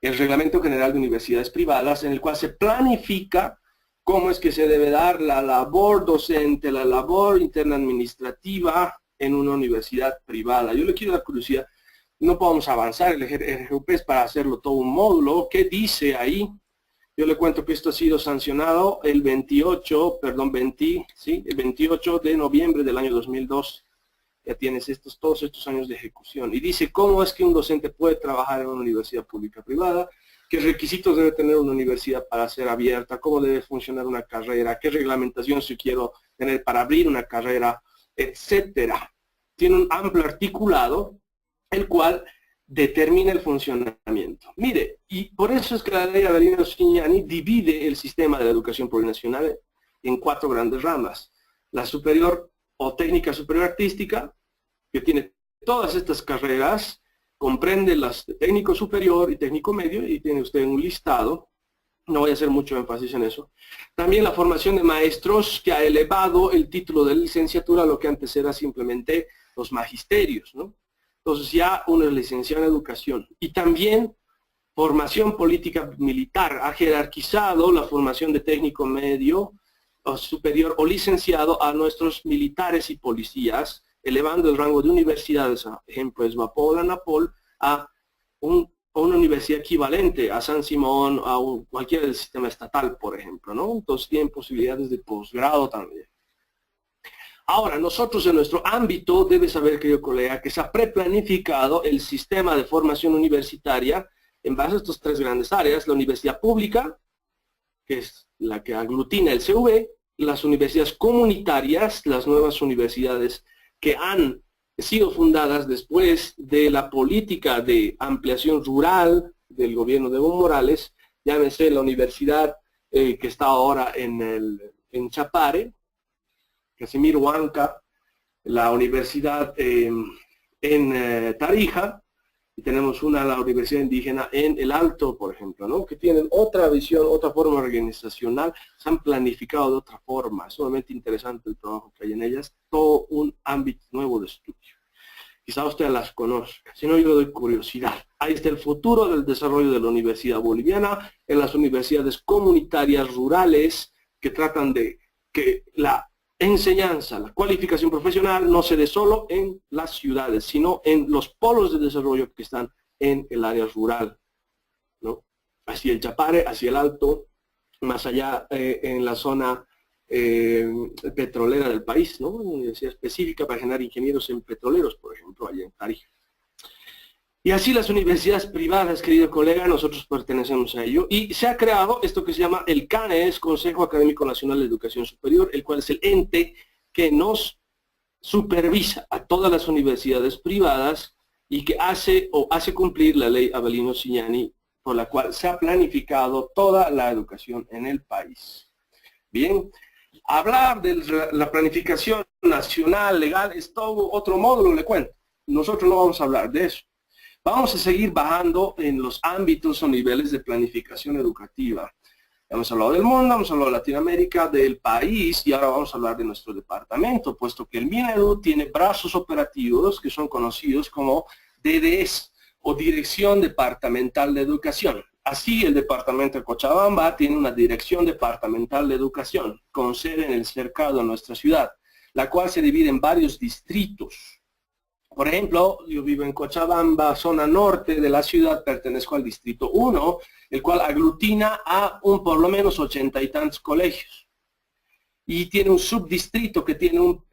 el Reglamento General de Universidades Privadas, en el cual se planifica cómo es que se debe dar la labor docente, la labor interna administrativa en una universidad privada. Yo le quiero dar curiosidad, no podemos avanzar, el RGUP es para hacerlo todo un módulo. ¿Qué dice ahí? Yo le cuento que esto ha sido sancionado el 28 de noviembre del año 2002. Ya tienes todos estos años de ejecución. Y dice cómo es que un docente puede trabajar en una universidad pública privada, qué requisitos debe tener una universidad para ser abierta, cómo debe funcionar una carrera, qué reglamentación si quiero tener para abrir una carrera, etcétera. Tiene un amplio articulado, el cual determina el funcionamiento. Mire, y por eso es que la ley Avelino-Cignani divide el sistema de la educación plurinacional en 4 grandes ramas. La superior o técnica superior artística, que tiene todas estas carreras, comprende las de técnico superior y técnico medio, y tiene usted un listado, no voy a hacer mucho énfasis en eso. También la formación de maestros, que ha elevado el título de licenciatura a lo que antes era simplemente los magisterios, ¿no? Entonces ya uno es licenciado en educación. Y también formación política militar, ha jerarquizado la formación de técnico medio, o superior o licenciado a nuestros militares y policías, elevando el rango de universidades, por ejemplo, Esbapol, Anapol, a una universidad equivalente a San Simón, a cualquiera del sistema estatal, por ejemplo, ¿no? Entonces tienen posibilidades de posgrado también. Ahora, nosotros en nuestro ámbito, debe saber, querido colega, que se ha preplanificado el sistema de formación universitaria en base a estas 3 grandes áreas: la universidad pública, que es la que aglutina el CV, las universidades comunitarias, las nuevas universidades que han sido fundadas después de la política de ampliación rural del gobierno de Evo Morales, llámese la universidad que está ahora en Chapare, Casimiro Huanca, la universidad en Tarija, y tenemos la universidad indígena en el Alto, por ejemplo, ¿no? Que tienen otra visión, otra forma organizacional, se han planificado de otra forma. Es sumamente interesante el trabajo que hay en ellas, todo un ámbito nuevo de estudio. Quizá usted las conozca, si no yo doy curiosidad. Ahí está el futuro del desarrollo de la Universidad Boliviana, en las universidades comunitarias rurales, que tratan de que la enseñanza, la cualificación profesional no se dé solo en las ciudades, sino en los polos de desarrollo que están en el área rural, ¿no? Hacia el Chapare, hacia el Alto, más allá en la zona petrolera del país, ¿no? Una universidad específica para generar ingenieros en petroleros, por ejemplo, allá en Tarija. Y así las universidades privadas, querido colega, nosotros pertenecemos a ello, y se ha creado esto que se llama el CANES, Consejo Académico Nacional de Educación Superior, el cual es el ente que nos supervisa a todas las universidades privadas y que hace cumplir la ley Avelino-Cignani, por la cual se ha planificado toda la educación en el país. Bien, hablar de la planificación nacional, legal, es todo otro módulo, le cuento. Nosotros no vamos a hablar de eso. Vamos a seguir bajando en los ámbitos o niveles de planificación educativa. Hemos hablado del mundo, hemos hablado de Latinoamérica, del país, y ahora vamos a hablar de nuestro departamento, puesto que el Minedu tiene brazos operativos que son conocidos como DDS, o Dirección Departamental de Educación. Así, el departamento de Cochabamba tiene una Dirección Departamental de Educación, con sede en el cercado de nuestra ciudad, la cual se divide en varios distritos. Por ejemplo, yo vivo en Cochabamba, zona norte de la ciudad, pertenezco al distrito 1, el cual aglutina a por lo menos 80 y tantos colegios. Y tiene un subdistrito que tiene un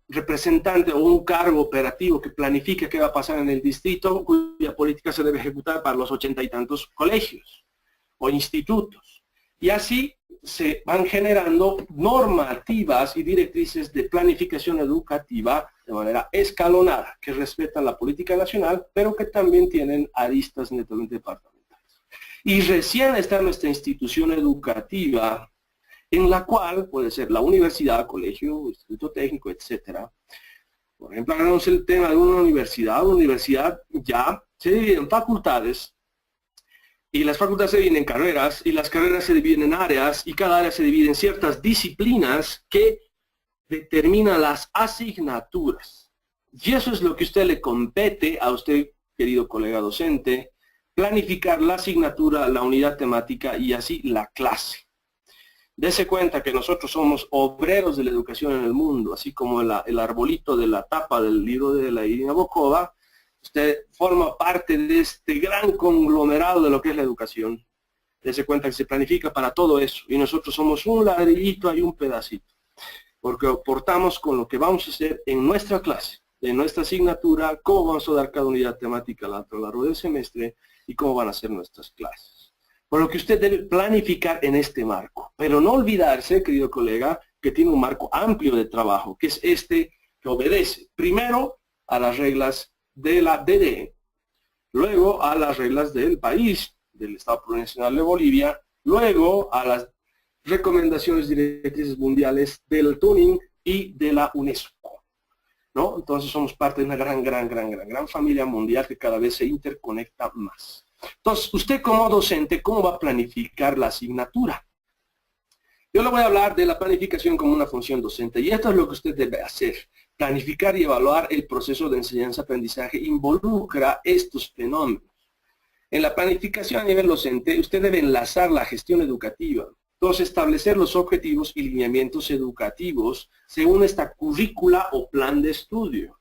representante o un cargo operativo que planifica qué va a pasar en el distrito, cuya política se debe ejecutar para los 80 y tantos colegios o institutos. Y así se van generando normativas y directrices de planificación educativa de manera escalonada, que respetan la política nacional, pero que también tienen aristas netamente departamentales. Y recién está nuestra institución educativa, en la cual puede ser la universidad, colegio, instituto técnico, etcétera. Por ejemplo, hablamos el tema de una universidad ya se divide en facultades, y las facultades se dividen en carreras, y las carreras se dividen en áreas, y cada área se divide en ciertas disciplinas que determinan las asignaturas. Y eso es lo que usted le compete a usted, querido colega docente, planificar la asignatura, la unidad temática y así la clase. Dese cuenta que nosotros somos obreros de la educación en el mundo, así como el arbolito de la tapa del libro de la Irina Bokova. Usted forma parte de este gran conglomerado de lo que es la educación. Dese cuenta que se planifica para todo eso y nosotros somos un ladrillito y un pedacito, porque aportamos con lo que vamos a hacer en nuestra clase, en nuestra asignatura, cómo vamos a dar cada unidad temática a lo largo del semestre y cómo van a ser nuestras clases. Por lo que usted debe planificar en este marco, pero no olvidarse, querido colega, que tiene un marco amplio de trabajo, que es este que obedece primero a las reglas de la DDE, luego a las reglas del país, del Estado Plurinacional de Bolivia, luego a las recomendaciones directrices mundiales del Tuning y de la UNESCO, ¿no? Entonces somos parte de una gran familia mundial que cada vez se interconecta más. Entonces, usted como docente, ¿cómo va a planificar la asignatura? Yo le voy a hablar de la planificación como una función docente, y esto es lo que usted debe hacer. Planificar y evaluar el proceso de enseñanza-aprendizaje involucra estos fenómenos. En la planificación a nivel docente, usted debe enlazar la gestión educativa. Entonces, establecer los objetivos y lineamientos educativos según esta currícula o plan de estudio.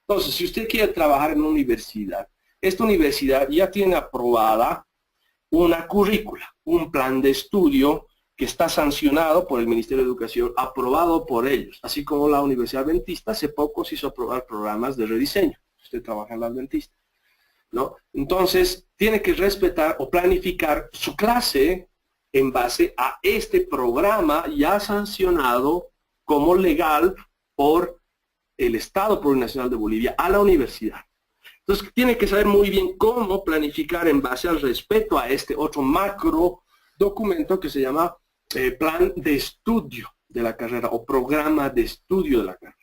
Entonces, si usted quiere trabajar en una universidad, esta universidad ya tiene aprobada una currícula, un plan de estudio que está sancionado por el Ministerio de Educación, aprobado por ellos, así como la Universidad Adventista hace poco se hizo aprobar programas de rediseño. Usted trabaja en la Adventista, ¿no? Entonces, tiene que respetar o planificar su clase en base a este programa ya sancionado como legal por el Estado Plurinacional de Bolivia a la universidad. Entonces, tiene que saber muy bien cómo planificar en base al respeto a este otro macro documento que se llama plan de estudio de la carrera o programa de estudio de la carrera.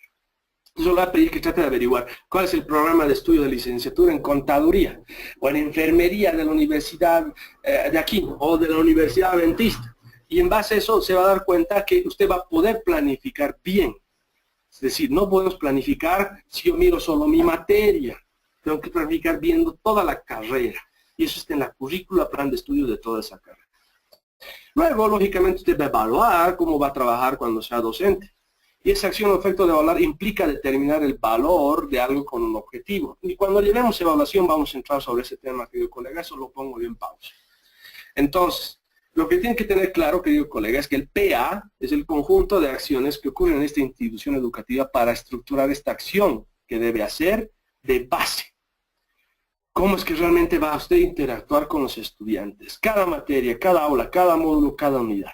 Yo le voy a pedir que trate de averiguar cuál es el programa de estudio de licenciatura en contaduría o en enfermería de la universidad de aquí o de la Universidad Adventista. Y en base a eso se va a dar cuenta que usted va a poder planificar bien. Es decir, no podemos planificar si yo miro solo mi materia. Tengo que planificar viendo toda la carrera. Y eso está en la currícula, plan de estudio de toda esa carrera. Luego, lógicamente, usted va a evaluar cómo va a trabajar cuando sea docente. Y esa acción o efecto de evaluar implica determinar el valor de algo con un objetivo. Y cuando llevemos evaluación vamos a entrar sobre ese tema, querido colega, eso lo pongo yo en pausa. Entonces, lo que tienen que tener claro, querido colega, es que el PA es el conjunto de acciones que ocurren en esta institución educativa para estructurar esta acción que debe hacer de base. ¿Cómo es que realmente va a usted interactuar con los estudiantes? Cada materia, cada aula, cada módulo, cada unidad.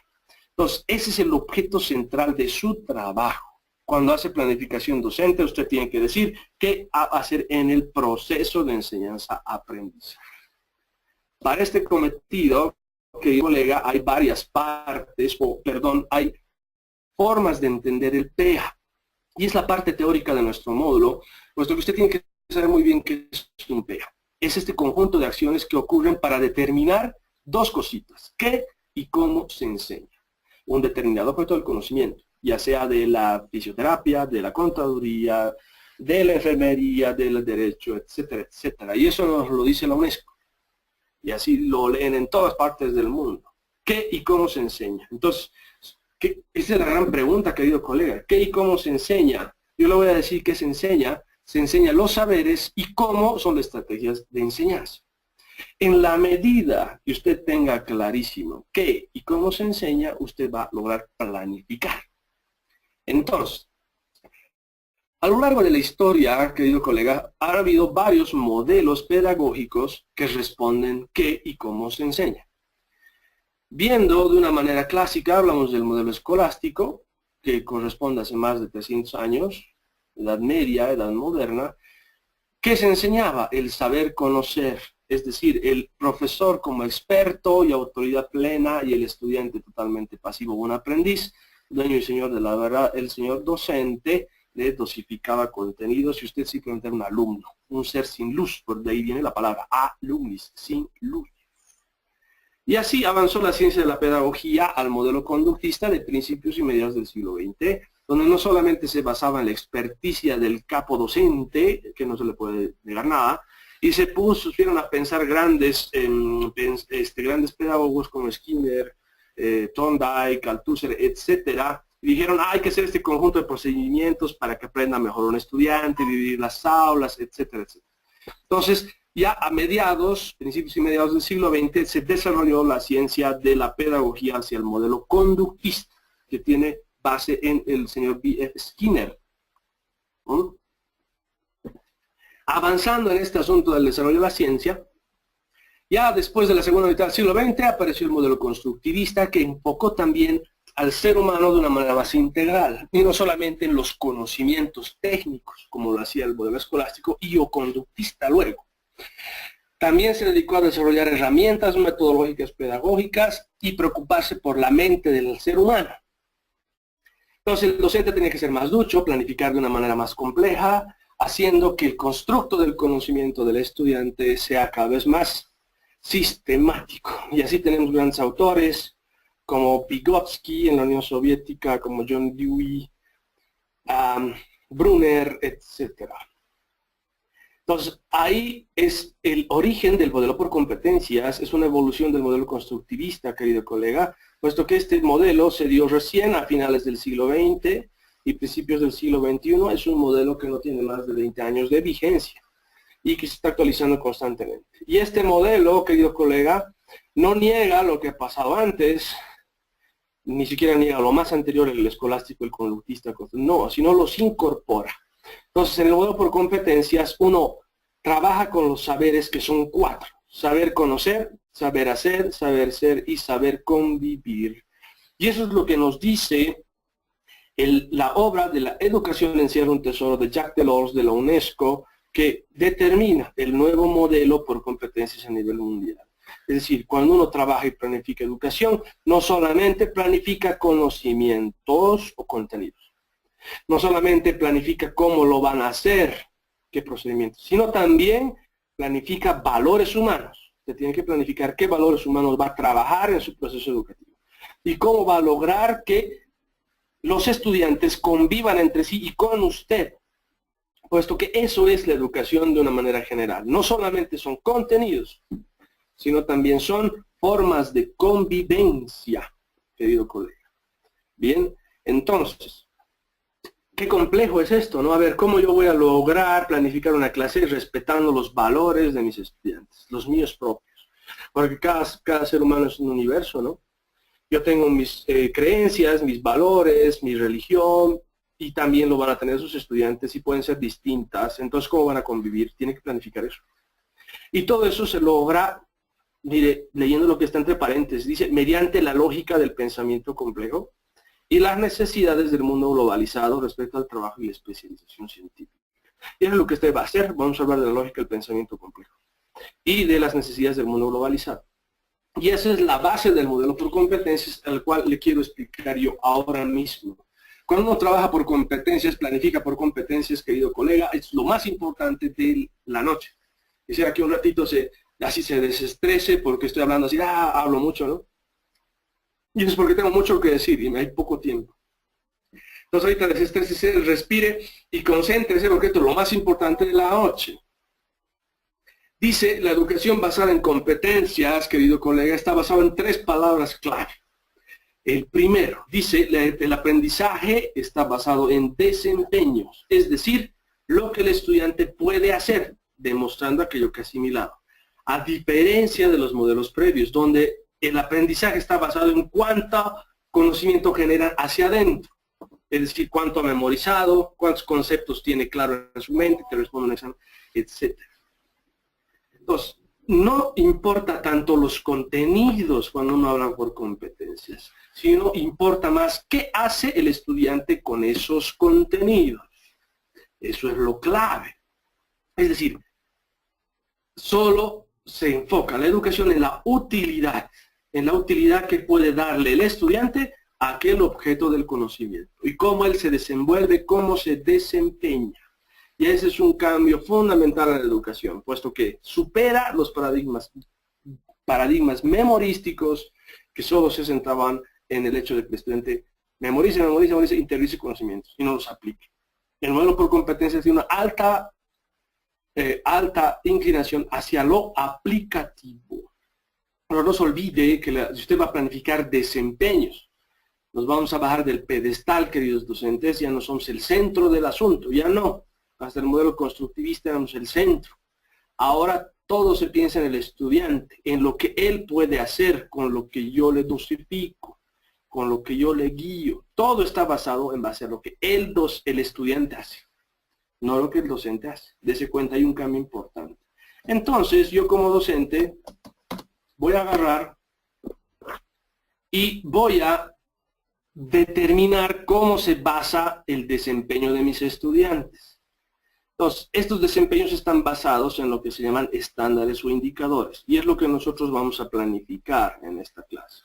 Entonces, ese es el objeto central de su trabajo. Cuando hace planificación docente, usted tiene que decir qué va a hacer en el proceso de enseñanza-aprendizaje. Para este cometido, querido colega, hay varias partes, hay formas de entender el PEA. Y es la parte teórica de nuestro módulo, puesto que usted tiene que saber muy bien qué es un PEA. Es este conjunto de acciones que ocurren para determinar dos cositas, qué y cómo se enseña. Un determinado objeto del conocimiento, ya sea de la fisioterapia, de la contaduría, de la enfermería, del derecho, etcétera, etcétera. Y eso nos lo dice la UNESCO. Y así lo leen en todas partes del mundo. ¿Qué y cómo se enseña? Entonces, esa es la gran pregunta, querido colega. ¿Qué y cómo se enseña? Yo le voy a decir qué se enseña. Se enseña los saberes y cómo son las estrategias de enseñanza. En la medida que usted tenga clarísimo qué y cómo se enseña, usted va a lograr planificar. Entonces, a lo largo de la historia, querido colega, ha habido varios modelos pedagógicos que responden qué y cómo se enseña. Viendo de una manera clásica, hablamos del modelo escolástico, que corresponde a hace más de 300 años, Edad Media, Edad Moderna, que se enseñaba el saber conocer, es decir, el profesor como experto y autoridad plena y el estudiante totalmente pasivo, buen aprendiz, dueño y señor de la verdad, el señor docente le dosificaba contenidos y usted simplemente era un alumno, un ser sin luz, por de ahí viene la palabra alumnis, sin luz. Y así avanzó la ciencia de la pedagogía al modelo conductista de principios y mediados del siglo XX, donde no solamente se basaba en la experticia del capo docente, que no se le puede negar nada, Y se pusieron a pensar grandes pedagogos como Skinner, Thorndike, Althusser, etcétera, y dijeron, hay que hacer este conjunto de procedimientos para que aprenda mejor un estudiante, dividir las aulas, etcétera, etcétera. Entonces, ya a principios y mediados del siglo XX, se desarrolló la ciencia de la pedagogía hacia el modelo conductista, que tiene base en el señor B.F. Skinner. Avanzando en este asunto del desarrollo de la ciencia, ya después de la segunda mitad del siglo XX apareció el modelo constructivista, que enfocó también al ser humano de una manera más integral, y no solamente en los conocimientos técnicos, como lo hacía el modelo escolástico y o conductista luego. También se dedicó a desarrollar herramientas metodológicas pedagógicas y preocuparse por la mente del ser humano. Entonces el docente tenía que ser más ducho, planificar de una manera más compleja, haciendo que el constructo del conocimiento del estudiante sea cada vez más sistemático. Y así tenemos grandes autores como Vygotsky en la Unión Soviética, como John Dewey, Brunner, etc. Entonces, ahí es el origen del modelo por competencias, es una evolución del modelo constructivista, querido colega, puesto que este modelo se dio recién a finales del siglo XX y principios del siglo XXI, es un modelo que no tiene más de 20 años de vigencia y que se está actualizando constantemente. Y este modelo, querido colega, no niega lo que ha pasado antes, ni siquiera niega lo más anterior, el escolástico, el conductista, no, sino los incorpora. Entonces, en el modelo por competencias, uno trabaja con los saberes que son 4. Saber conocer, saber hacer, saber ser y saber convivir. Y eso es lo que nos dice la obra de la educación encierra un tesoro de Jacques Delors de la UNESCO, que determina el nuevo modelo por competencias a nivel mundial. Es decir, cuando uno trabaja y planifica educación, no solamente planifica conocimientos o contenidos, no solamente planifica cómo lo van a hacer, qué procedimientos, sino también planifica valores humanos. Se tiene que planificar qué valores humanos va a trabajar en su proceso educativo y cómo va a lograr que los estudiantes convivan entre sí y con usted, puesto que eso es la educación de una manera general. No solamente son contenidos, sino también son formas de convivencia, querido colega. Bien, entonces, qué complejo es esto, ¿no? A ver, ¿cómo yo voy a lograr planificar una clase respetando los valores de mis estudiantes, los míos propios? Porque cada ser humano es un universo, ¿no? Yo tengo mis creencias, mis valores, mi religión, y también lo van a tener sus estudiantes y pueden ser distintas. Entonces, ¿cómo van a convivir? Tienen que planificar eso. Y todo eso se logra, mire, leyendo lo que está entre paréntesis, dice, mediante la lógica del pensamiento complejo y las necesidades del mundo globalizado respecto al trabajo y la especialización científica. Y eso es lo que usted va a hacer. Vamos a hablar de la lógica del pensamiento complejo y de las necesidades del mundo globalizado. Y esa es la base del modelo por competencias, al cual le quiero explicar yo ahora mismo. Cuando uno trabaja por competencias, planifica por competencias, querido colega, es lo más importante de la noche. Quisiera que un ratito así se desestrese, porque estoy hablando así, hablo mucho, ¿no? Y eso es porque tengo mucho que decir y hay poco tiempo. Entonces ahorita desestrésese, respire y concéntrese, porque esto es lo más importante de la noche. Dice, la educación basada en competencias, querido colega, está basada en 3 palabras clave. El primero, dice, el aprendizaje está basado en desempeños, es decir, lo que el estudiante puede hacer, demostrando aquello que ha asimilado. A diferencia de los modelos previos, donde el aprendizaje está basado en cuánto conocimiento genera hacia adentro. Es decir, cuánto ha memorizado, cuántos conceptos tiene claro en su mente, te responde un examen, etc. Entonces, no importa tanto los contenidos cuando uno habla por competencias, sino importa más qué hace el estudiante con esos contenidos. Eso es lo clave. Es decir, solo se enfoca la educación en la utilidad que puede darle el estudiante a aquel objeto del conocimiento y cómo él se desenvuelve, cómo se desempeña. Y ese es un cambio fundamental en la educación, puesto que supera los paradigmas memorísticos que solo se centraban en el hecho de que el estudiante memorice, interiorice conocimientos y no los aplique. El modelo por competencias tiene una alta alta inclinación hacia lo aplicativo. Pero no se olvide que si usted va a planificar desempeños, nos vamos a bajar del pedestal, queridos docentes, ya no somos el centro del asunto, ya no. Hasta el modelo constructivista éramos el centro. Ahora todo se piensa en el estudiante, en lo que él puede hacer con lo que yo le dosifico, con lo que yo le guío. Todo está basado en base a lo que el estudiante hace, no lo que el docente hace. Dese cuenta, hay un cambio importante. Entonces, yo como docente voy a agarrar y voy a determinar cómo se basa el desempeño de mis estudiantes. Entonces, estos desempeños están basados en lo que se llaman estándares o indicadores, y es lo que nosotros vamos a planificar en esta clase.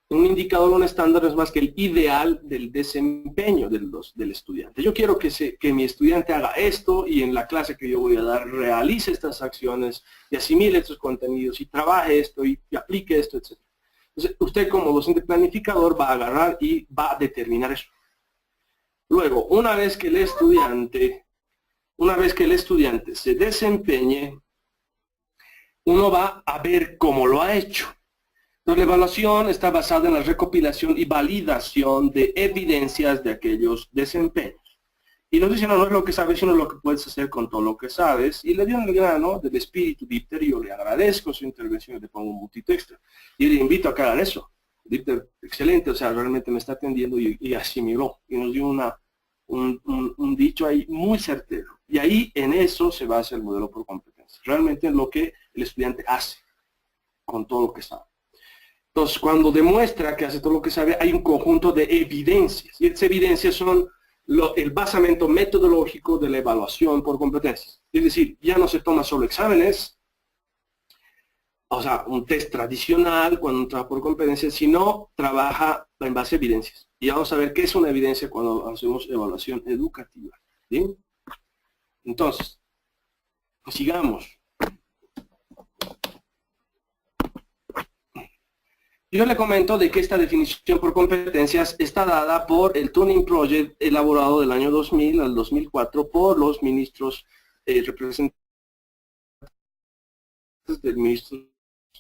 Un indicador o un estándar es más que el ideal del desempeño del estudiante. Yo quiero que mi estudiante haga esto, y en la clase que yo voy a dar realice estas acciones, y asimile estos contenidos, y trabaje esto, y aplique esto, etc. Entonces, usted como docente planificador va a agarrar y va a determinar eso. Luego, una vez que el estudiante se desempeñe, uno va a ver cómo lo ha hecho. Entonces, la evaluación está basada en la recopilación y validación de evidencias de aquellos desempeños. Y nos dice, no es lo que sabes, sino lo que puedes hacer con todo lo que sabes. Y le dio en el grano del espíritu Dipter, y yo le agradezco su intervención, y le pongo un multitexto. Y le invito a que hagan eso. Dipter, excelente, o sea, realmente me está atendiendo y asimiló. Y nos dio un dicho ahí muy certero. Y ahí en eso se basa el modelo por competencia. Realmente en lo que el estudiante hace con todo lo que sabe. Entonces, cuando demuestra que hace todo lo que sabe, hay un conjunto de evidencias. Y esas evidencias son el basamento metodológico de la evaluación por competencias. Es decir, ya no se toma solo exámenes, o sea, un test tradicional cuando uno trabaja por competencias, sino trabaja en base a evidencias. Y vamos a ver qué es una evidencia cuando hacemos evaluación educativa. ¿Bien? Entonces, pues sigamos. Yo le comento de que esta definición por competencias está dada por el Tuning Project elaborado del año 2000 al 2004 por los ministros representantes del ministro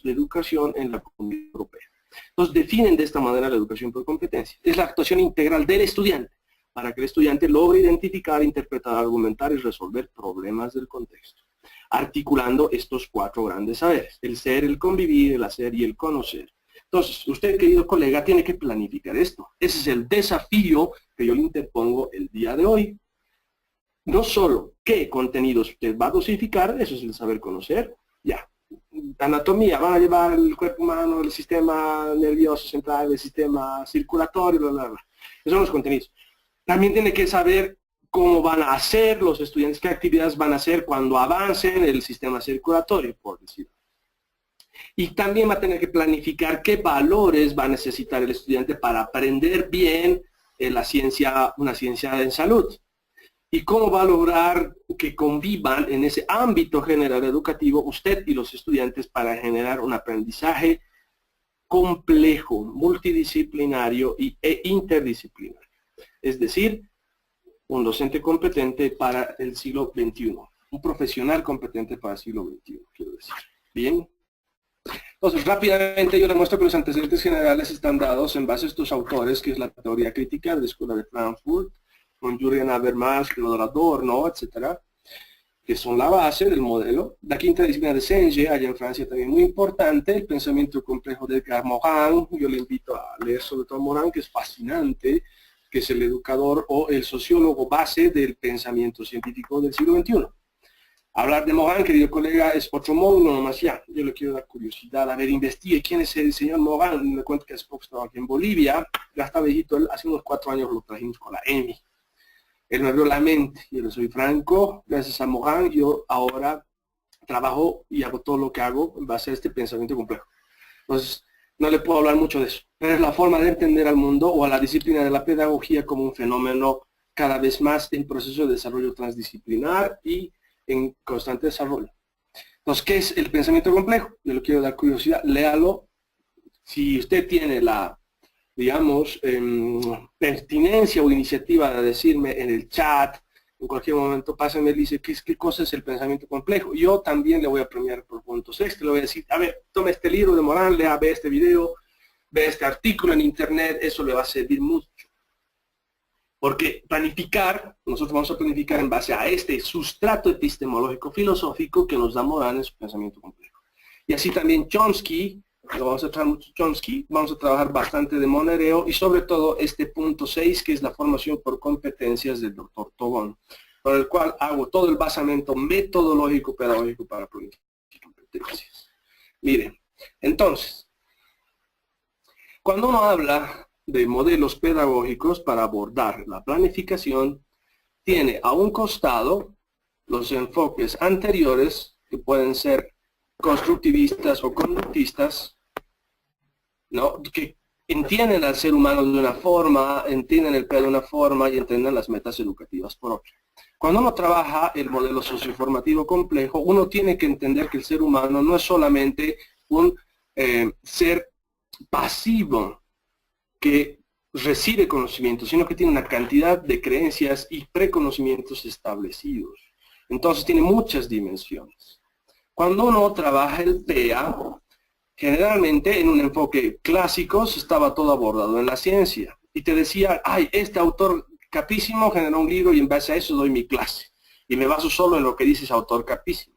de Educación en la Comunidad Europea. Entonces definen de esta manera la educación por competencias. Es la actuación integral del estudiante para que el estudiante logre identificar, interpretar, argumentar y resolver problemas del contexto, articulando estos 4 grandes saberes: el ser, el convivir, el hacer y el conocer. Entonces, usted, querido colega, tiene que planificar esto. Ese es el desafío que yo le interpongo el día de hoy. No solo qué contenidos usted va a dosificar, eso es el saber conocer, ya. Anatomía, van a llevar el cuerpo humano, el sistema nervioso central, el sistema circulatorio, bla, bla, bla. Esos son los contenidos. También tiene que saber cómo van a hacer los estudiantes, qué actividades van a hacer cuando avancen el sistema circulatorio, por decirlo. Y también va a tener que planificar qué valores va a necesitar el estudiante para aprender bien una ciencia en salud. Y cómo va a lograr que convivan en ese ámbito general educativo usted y los estudiantes para generar un aprendizaje complejo, multidisciplinario e interdisciplinario. Es decir, un docente competente para el siglo XXI. Un profesional competente para el siglo XXI, quiero decir. Bien. Entonces, rápidamente yo les muestro que los antecedentes generales están dados en base a estos autores, que es la teoría crítica de la Escuela de Frankfurt, con Jürgen Habermas, Theodor Adorno, etcétera, que son la base del modelo. La quinta disciplina de Senge, allá en Francia también muy importante, el pensamiento complejo de Edgar Morin. Yo le invito a leer sobre todo a Morin, que es fascinante, que es el educador o el sociólogo base del pensamiento científico del siglo XXI. Hablar de Morin, querido colega, es otro módulo nomás ya. Yo le quiero dar curiosidad. A ver, investigue quién es el señor Morin. Me cuento que hace poco estaba aquí en Bolivia. Ya está viejito. Hace unos 4 años lo trajimos con la EMI. Él me abrió la mente. Yo le soy franco. Gracias a Morin, yo ahora trabajo y hago todo lo que hago en base a este pensamiento complejo. Entonces, no le puedo hablar mucho de eso. Pero es la forma de entender al mundo o a la disciplina de la pedagogía como un fenómeno cada vez más en proceso de desarrollo transdisciplinar y en constante desarrollo. Entonces, ¿qué es el pensamiento complejo? Yo le quiero dar curiosidad, léalo. Si usted tiene la, digamos, pertinencia o iniciativa de decirme en el chat, en cualquier momento pasa y me dice, ¿qué cosa es el pensamiento complejo? Yo también le voy a premiar por puntos extra, le voy a decir, a ver, toma este libro de Morán, lea, ve este video, ve este artículo en internet, eso le va a servir mucho. Porque planificar, nosotros vamos a planificar en base a este sustrato epistemológico filosófico que nos da Morán en su pensamiento complejo. Y así también Chomsky, vamos a trabajar mucho Chomsky, vamos a trabajar bastante de Monereo y sobre todo este punto 6 que es la formación por competencias del doctor Tobón, con el cual hago todo el basamento metodológico pedagógico para planificar competencias. Miren, entonces, cuando uno habla de modelos pedagógicos para abordar la planificación, tiene a un costado los enfoques anteriores que pueden ser constructivistas o conductistas, ¿no? Que entienden al ser humano de una forma, entienden el PEA de una forma y entienden las metas educativas por otra. Cuando uno trabaja el modelo socioformativo complejo, uno tiene que entender que el ser humano no es solamente un ser pasivo que recibe conocimiento, sino que tiene una cantidad de creencias y preconocimientos establecidos. Entonces tiene muchas dimensiones. Cuando uno trabaja el PEA, generalmente en un enfoque clásico se estaba todo abordado en la ciencia. Y te decía, ay, este autor capísimo generó un libro y en base a eso doy mi clase. Y me baso solo en lo que dice ese autor capísimo.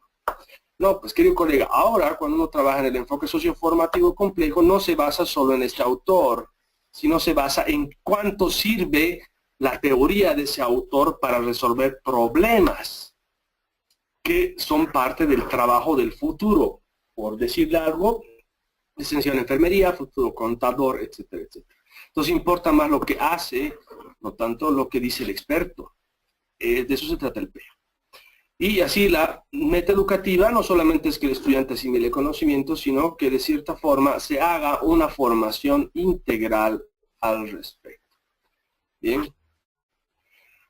No, pues querido colega, ahora cuando uno trabaja en el enfoque socioformativo complejo, no se basa solo en este autor, sino se basa en cuánto sirve la teoría de ese autor para resolver problemas que son parte del trabajo del futuro. Por decirle algo, licenciado en enfermería, futuro contador, etcétera, etcétera. Entonces importa más lo que hace, no tanto lo que dice el experto. De eso se trata el PEA. Y así la meta educativa no solamente es que el estudiante asimile conocimiento, sino que de cierta forma se haga una formación integral al respecto. Bien.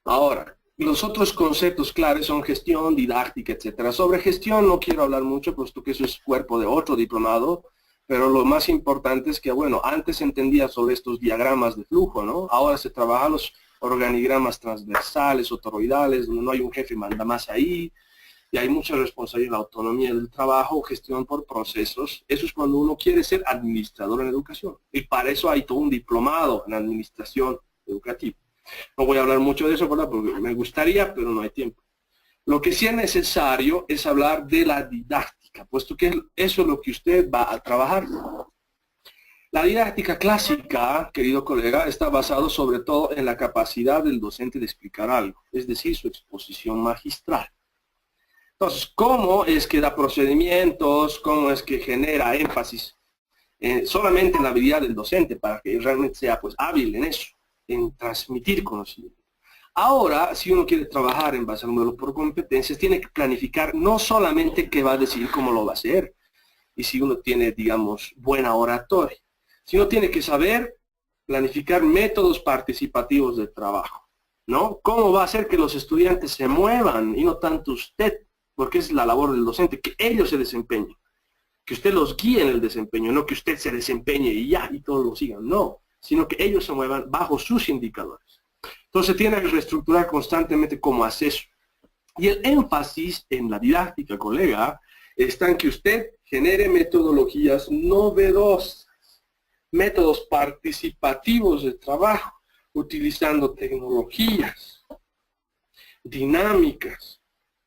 Ahora, los otros conceptos claves son gestión, didáctica, etcétera. Sobre gestión no quiero hablar mucho, puesto que eso es cuerpo de otro diplomado, pero lo más importante es que, bueno, antes se entendía sobre estos diagramas de flujo, ¿no? Ahora se trabaja los organigramas transversales o toroidales, donde no hay un jefe, manda más ahí, y hay mucha responsabilidad en la autonomía del trabajo, gestión por procesos. Eso es cuando uno quiere ser administrador en educación, y para eso hay todo un diplomado en administración educativa. No voy a hablar mucho de eso, ¿verdad? Porque me gustaría, pero no hay tiempo. Lo que sí es necesario es hablar de la didáctica, puesto que eso es lo que usted va a trabajar. La didáctica clásica, querido colega, está basado sobre todo en la capacidad del docente de explicar algo, es decir, su exposición magistral. Entonces, ¿cómo es que da procedimientos? ¿Cómo es que genera énfasis solamente en la habilidad del docente para que realmente sea pues hábil en eso, en transmitir conocimiento? Ahora, si uno quiere trabajar en base al modelo por competencias, tiene que planificar no solamente qué va a decir, cómo lo va a hacer, y si uno tiene, digamos, buena oratoria, sino tiene que saber planificar métodos participativos de trabajo, ¿no? ¿Cómo va a hacer que los estudiantes se muevan y no tanto usted? Porque es la labor del docente, que ellos se desempeñen, que usted los guíe en el desempeño, no que usted se desempeñe y ya, y todos lo sigan, no, sino que ellos se muevan bajo sus indicadores. Entonces tiene que reestructurar constantemente cómo hace eso. Y el énfasis en la didáctica, colega, está en que usted genere metodologías novedosas, métodos participativos de trabajo, utilizando tecnologías, dinámicas,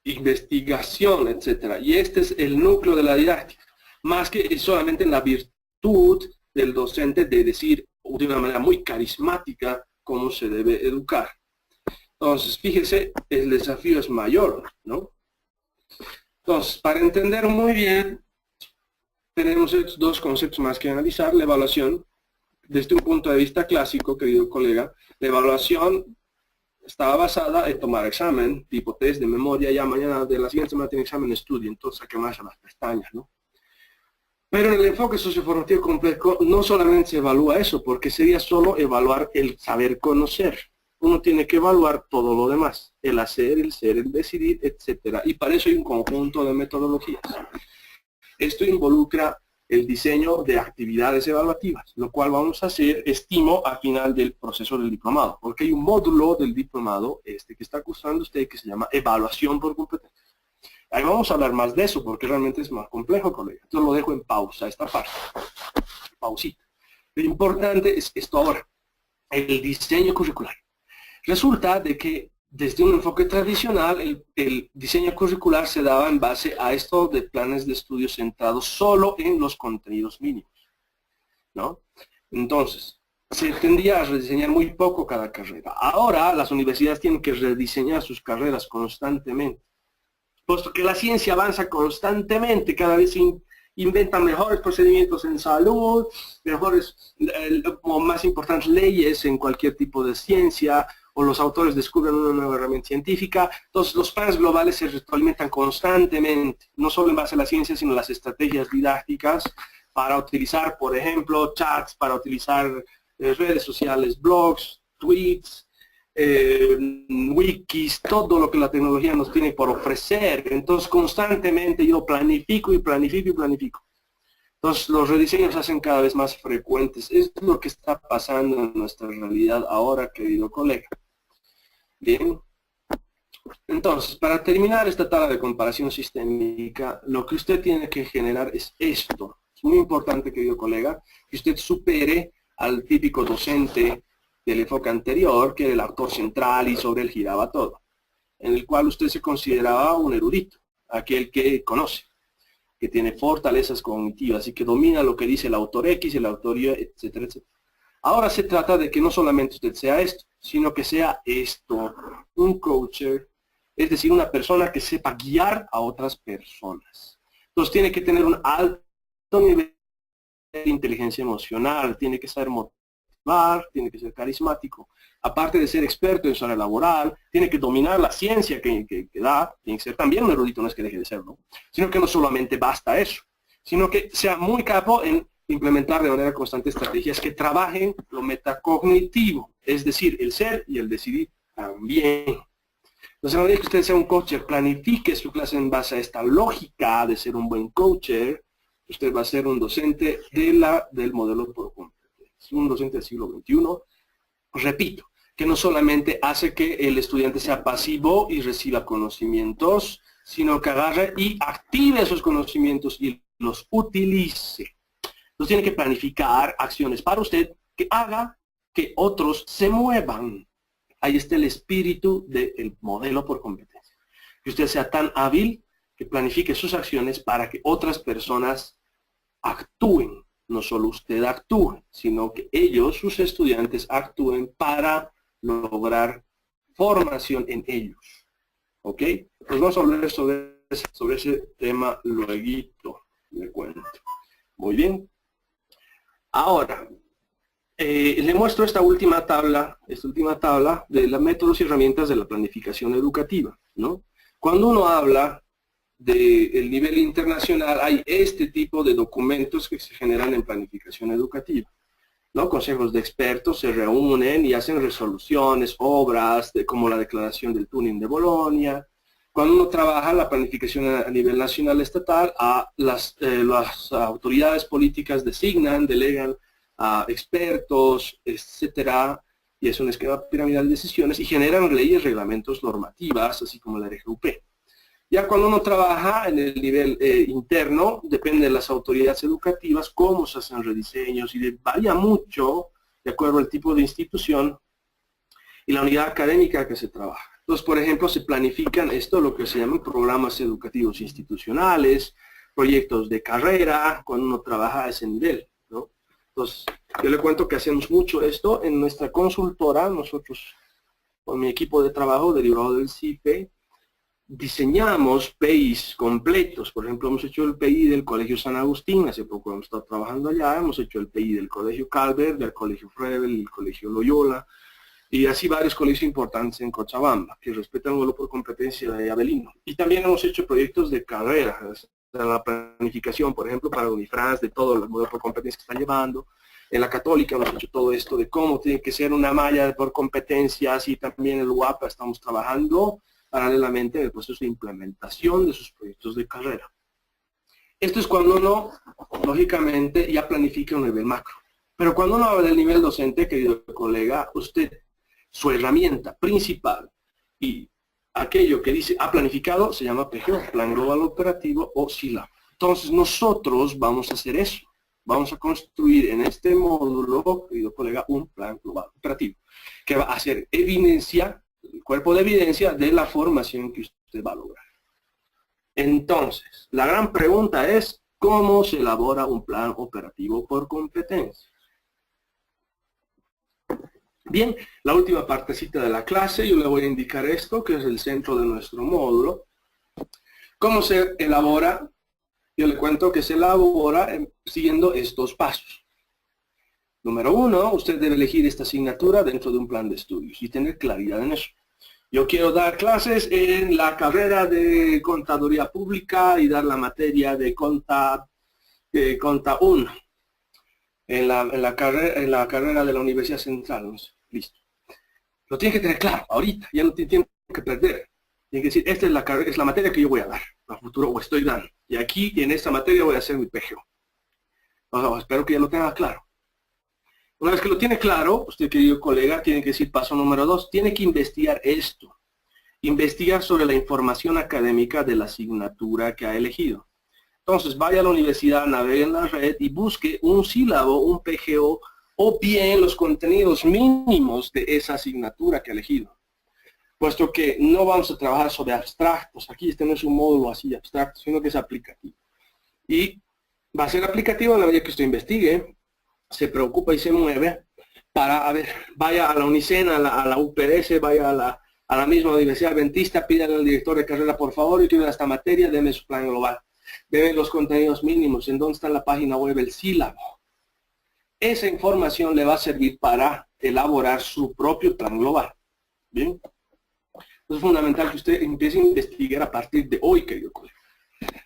investigación, etcétera. Y este es el núcleo de la didáctica, más que solamente en la virtud del docente de decir de una manera muy carismática cómo se debe educar. Entonces, fíjese, el desafío es mayor, ¿no? Entonces, para entender muy bien, tenemos estos dos conceptos más que analizar. La evaluación, desde un punto de vista clásico, querido colega, la evaluación estaba basada en tomar examen, tipo test de memoria, ya mañana de la siguiente semana tiene examen de estudio, entonces hay que más a las pestañas, ¿no? Pero en el enfoque socioformativo complejo no solamente se evalúa eso, porque sería solo evaluar el saber conocer. Uno tiene que evaluar todo lo demás, el hacer, el ser, el decidir, etcétera. Y para eso hay un conjunto de metodologías. Esto involucra el diseño de actividades evaluativas, lo cual vamos a hacer, estimo, al final del proceso del diplomado, porque hay un módulo del diplomado que está cursando usted que se llama evaluación por competencias. Ahí vamos a hablar más de eso, porque realmente es más complejo, colega. Entonces lo dejo en pausa, esta parte. Pausita. Lo importante es esto ahora, el diseño curricular. Resulta de que desde un enfoque tradicional, el diseño curricular se daba en base a esto de planes de estudio centrados solo en los contenidos mínimos, ¿no? Entonces, se tendía a rediseñar muy poco cada carrera. Ahora, las universidades tienen que rediseñar sus carreras constantemente, puesto que la ciencia avanza constantemente, cada vez se inventan mejores procedimientos en salud, mejores, o más importantes, leyes en cualquier tipo de ciencia, o los autores descubren una nueva herramienta científica. Entonces, los planes globales se retroalimentan constantemente, no solo en base a la ciencia, sino las estrategias didácticas para utilizar, por ejemplo, chats, para utilizar redes sociales, blogs, tweets, wikis, todo lo que la tecnología nos tiene por ofrecer. Entonces, constantemente yo planifico y planifico y planifico. Entonces, los rediseños se hacen cada vez más frecuentes. Esto es lo que está pasando en nuestra realidad ahora, querido colega. Bien. Entonces, para terminar esta tabla de comparación sistémica, lo que usted tiene que generar es esto. Es muy importante, querido colega, que usted supere al típico docente del enfoque anterior, que era el autor central y sobre él giraba todo, en el cual usted se consideraba un erudito, aquel que conoce, que tiene fortalezas cognitivas y que domina lo que dice el autor X, el autor Y, etcétera, etcétera. Ahora se trata de que no solamente usted sea esto, sino que sea esto, un coacher, es decir, una persona que sepa guiar a otras personas. Entonces tiene que tener un alto nivel de inteligencia emocional, tiene que saber motivar, tiene que ser carismático. Aparte de ser experto en su área laboral, tiene que dominar la ciencia que da, tiene que ser también un erudito, no es que deje de serlo, sino que no solamente basta eso, sino que sea muy capo en implementar de manera constante estrategias que trabajen lo metacognitivo, es decir, el ser y el decidir también. Entonces, a medida que usted sea un coacher, planifique su clase en base a esta lógica de ser un buen coacher, usted va a ser un docente del modelo por competencia, un docente del siglo XXI, repito, que no solamente hace que el estudiante sea pasivo y reciba conocimientos, sino que agarre y active esos conocimientos y los utilice. Entonces tiene que planificar acciones para usted que haga que otros se muevan. Ahí está el espíritu del modelo por competencia. Que usted sea tan hábil que planifique sus acciones para que otras personas actúen. No solo usted actúe, sino que ellos, sus estudiantes, actúen para lograr formación en ellos. ¿Ok? Pues vamos a hablar sobre ese tema luego, le cuento. Muy bien. Ahora, le muestro esta última tabla de los métodos y herramientas de la planificación educativa, ¿no? Cuando uno habla del nivel internacional, hay este tipo de documentos que se generan en planificación educativa, ¿no? Consejos de expertos se reúnen y hacen resoluciones, obras, como la declaración del Tuning de Bolonia. Cuando uno trabaja la planificación a nivel nacional estatal, las autoridades políticas designan, delegan a expertos, etcétera, y es un esquema piramidal de decisiones y generan leyes, reglamentos, normativas, así como la RGUP. Ya cuando uno trabaja en el nivel interno, depende de las autoridades educativas, cómo se hacen rediseños y varía mucho de acuerdo al tipo de institución y la unidad académica que se trabaja. Entonces, por ejemplo, se planifican lo que se llaman programas educativos institucionales, proyectos de carrera, cuando uno trabaja a ese nivel, ¿no? Entonces, yo le cuento que hacemos mucho esto en nuestra consultora. Nosotros, con mi equipo de trabajo derivado del CIPE, diseñamos PIs completos. Por ejemplo, hemos hecho el PI del Colegio San Agustín, hace poco hemos estado trabajando allá, hemos hecho el PI del Colegio Calvert, del Colegio Frebel, del Colegio Loyola, y así varios colegios importantes en Cochabamba, que respetan el modelo por competencia de Abelino. Y también hemos hecho proyectos de carrera, la planificación, por ejemplo, para Unifrance, de todo el modelo por competencia que están llevando. En la Católica hemos hecho todo esto de cómo tiene que ser una malla por competencias, y también en el UAPA estamos trabajando paralelamente en el proceso de implementación de sus proyectos de carrera. Esto es cuando uno, lógicamente, ya planifica un nivel macro. Pero cuando uno habla del nivel docente, querido colega, usted, su herramienta principal y aquello que dice ha planificado se llama PGO, Plan Global Operativo o SILA. Entonces nosotros vamos a hacer eso. Vamos a construir en este módulo, querido colega, un plan global operativo que va a hacer evidencia, el cuerpo de evidencia de la formación que usted va a lograr. Entonces, la gran pregunta es, ¿cómo se elabora un plan operativo por competencia? Bien, la última partecita de la clase, yo le voy a indicar esto, que es el centro de nuestro módulo. ¿Cómo se elabora? Yo le cuento que se elabora siguiendo estos pasos. Número 1, usted debe elegir esta asignatura dentro de un plan de estudios y tener claridad en eso. Yo quiero dar clases en la carrera de Contaduría Pública y dar la materia de Conta 1 en la carrera de la Universidad Central. No sé. Listo. Lo tiene que tener claro ahorita, ya no tiene que perder. Tiene que decir, esta es la materia que yo voy a dar a futuro o estoy dando. Y aquí, en esta materia, voy a hacer mi PGO. Espero que ya lo tenga claro. Una vez que lo tiene claro, usted, querido colega, tiene que decir paso número 2, tiene que investigar esto. Investigar sobre la información académica de la asignatura que ha elegido. Entonces, vaya a la universidad, navegue en la red y busque un sílabo, un PGO, o bien los contenidos mínimos de esa asignatura que ha elegido. Puesto que no vamos a trabajar sobre abstractos. Aquí este no es un módulo así abstracto, sino que es aplicativo. Y va a ser aplicativo a la medida que usted investigue, se preocupa y se mueve para, vaya a la UNICEN, a la UPRS, vaya a la misma Universidad Adventista, pídale al director de carrera, por favor, yo quiero dar esta materia, deme su plan global. Deme los contenidos mínimos, en dónde está en la página web el sílabo. Esa información le va a servir para elaborar su propio plan global. ¿Bien? Es fundamental que usted empiece a investigar a partir de hoy, querido colega.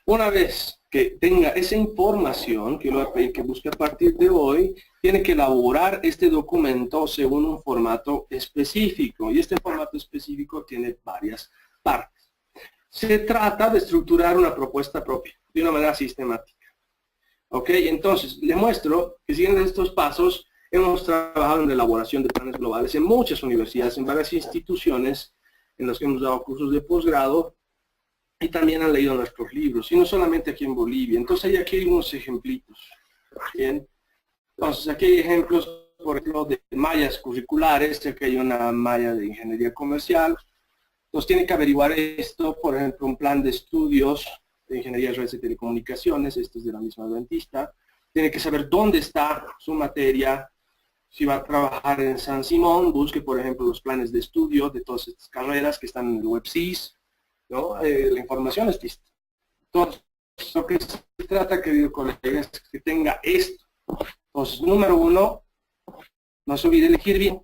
Una vez que tenga esa información, que lo que busque a partir de hoy, tiene que elaborar este documento según un formato específico. Y este formato específico tiene varias partes. Se trata de estructurar una propuesta propia, de una manera sistemática. Ok, entonces, le muestro que siguiendo estos pasos, hemos trabajado en la elaboración de planes globales en muchas universidades, en varias instituciones, en las que hemos dado cursos de posgrado, y también han leído nuestros libros, y no solamente aquí en Bolivia. Entonces, aquí hay unos ejemplitos. Bien. Entonces, aquí hay ejemplos, por ejemplo, de mallas curriculares, aquí hay una malla de ingeniería comercial. Entonces, tiene que averiguar esto, por ejemplo, un plan de estudios de ingeniería de redes de telecomunicaciones, esto es de la misma Adventista. Tiene que saber dónde está su materia. Si va a trabajar en San Simón, busque, por ejemplo, los planes de estudio de todas estas carreras que están en el WebSys, ¿no? La información es lista. Entonces, lo que se trata, querido colega, es que tenga esto. Entonces, número 1, no se olvide elegir bien.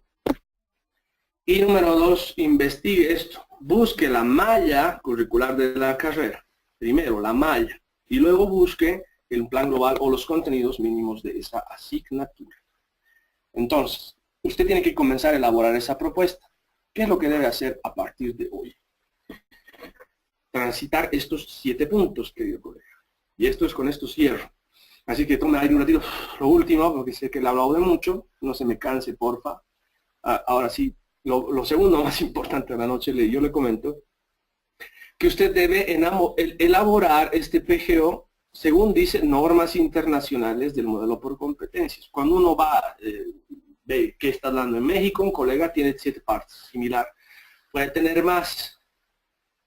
Y número 2, investigue esto. Busque la malla curricular de la carrera. Primero, la malla. Y luego busque el plan global o los contenidos mínimos de esa asignatura. Entonces, usted tiene que comenzar a elaborar esa propuesta. ¿Qué es lo que debe hacer a partir de hoy? Transitar estos 7 puntos, querido colega. Y esto es con esto cierro. Así que tome aire un ratito. Lo último, porque sé que le he hablado de mucho, no se me canse, porfa. Ahora sí, lo segundo más importante de la noche, yo le comento que usted debe elaborar este PGO según dice normas internacionales del modelo por competencias. Cuando uno va, ve qué está dando en México, un colega tiene 7 partes, similar. Puede tener más,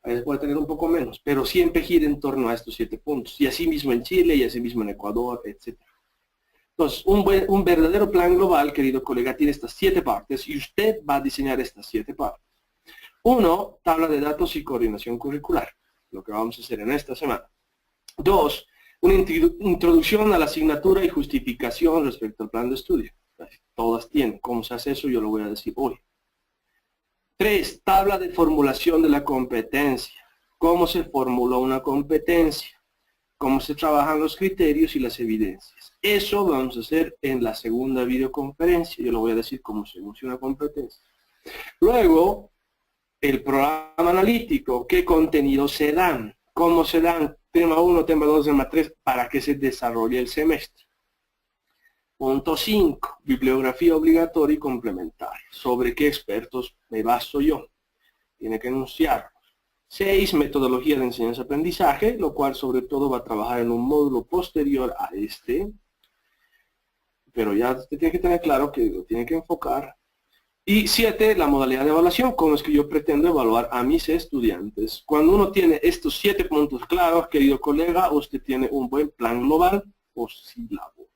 a veces puede tener un poco menos, pero siempre gira en torno a estos 7 puntos. Y así mismo en Chile, y así mismo en Ecuador, etc. Entonces, un verdadero plan global, querido colega, tiene estas 7 partes y usted va a diseñar estas 7 partes. 1, tabla de datos y coordinación curricular, lo que vamos a hacer en esta semana. 2, una introducción a la asignatura y justificación respecto al plan de estudio. Todas tienen. ¿Cómo se hace eso? Yo lo voy a decir hoy. 3, tabla de formulación de la competencia. ¿Cómo se formula una competencia? ¿Cómo se trabajan los criterios y las evidencias? Eso vamos a hacer en la segunda videoconferencia. Yo lo voy a decir cómo se usa una competencia. Luego, el programa analítico, qué contenidos se dan, cómo se dan tema 1, tema 2, tema 3, para que se desarrolle el semestre. Punto 5, bibliografía obligatoria y complementaria. ¿Sobre qué expertos me baso yo? Tiene que enunciar. 6, metodología de enseñanza-aprendizaje, lo cual sobre todo va a trabajar en un módulo posterior a este. Pero ya usted tiene que tener claro que lo tiene que enfocar. Y 7, la modalidad de evaluación, cómo es que yo pretendo evaluar a mis estudiantes. Cuando uno tiene estos 7 puntos claros, querido colega, usted tiene un buen plan global o sílabo.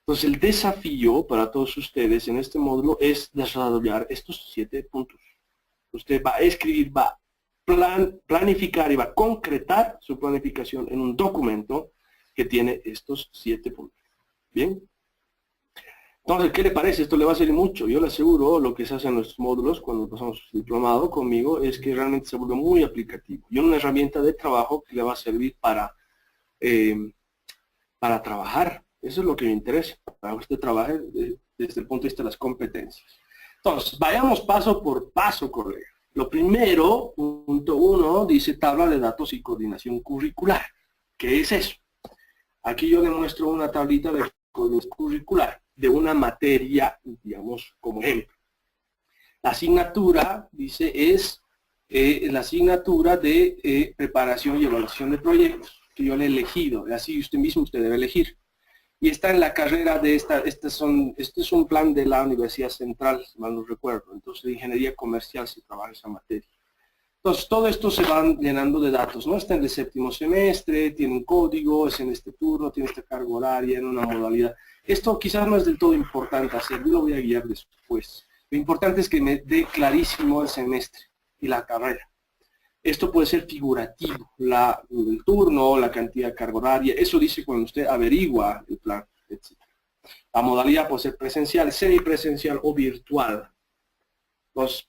Entonces el desafío para todos ustedes en este módulo es desarrollar estos 7 puntos. Usted va a escribir, va a planificar y va a concretar su planificación en un documento que tiene estos 7 puntos. ¿Bien? Entonces, ¿qué le parece? Esto le va a servir mucho. Yo le aseguro, lo que se hace en nuestros módulos, cuando pasamos el diplomado conmigo, es que realmente se vuelve muy aplicativo. Y una herramienta de trabajo que le va a servir para trabajar. Eso es lo que me interesa, para que usted trabaje desde el punto de vista de las competencias. Entonces, vayamos paso por paso, colega. Lo primero, punto 1, dice tabla de datos y coordinación curricular. ¿Qué es eso? Aquí yo le muestro una tablita de coordinación curricular de una materia, digamos, como ejemplo. La asignatura, dice, es la asignatura de preparación y evaluación de proyectos, que yo le he elegido. Así usted mismo usted debe elegir. Y está en la carrera de este es un plan de la Universidad Central, si mal no recuerdo. Entonces, de ingeniería comercial se trabaja esa materia. Entonces, todo esto se van llenando de datos, ¿no? Está en el 7º semestre, tiene un código, es en este turno, tiene esta carga horaria, en una modalidad. Esto quizás no es del todo importante hacer, yo lo voy a guiar después. Lo importante es que me dé clarísimo el semestre y la carrera. Esto puede ser figurativo, el turno, la cantidad de carga horaria, eso dice cuando usted averigua el plan, etc. La modalidad puede ser presencial, semipresencial o virtual. Los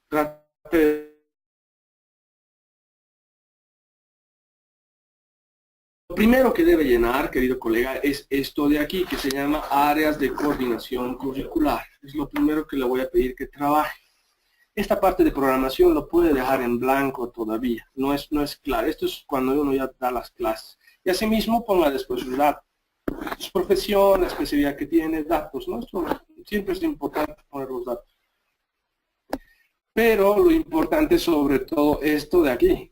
Lo primero que debe llenar, querido colega, es esto de aquí, que se llama áreas de coordinación curricular. Es lo primero que le voy a pedir que trabaje. Esta parte de programación lo puede dejar en blanco todavía, no es claro. Esto es cuando uno ya da las clases. Y asimismo ponga después sus datos. Su profesión, la especialidad que tiene, datos, ¿no? Esto siempre es importante poner los datos. Pero lo importante sobre todo esto de aquí,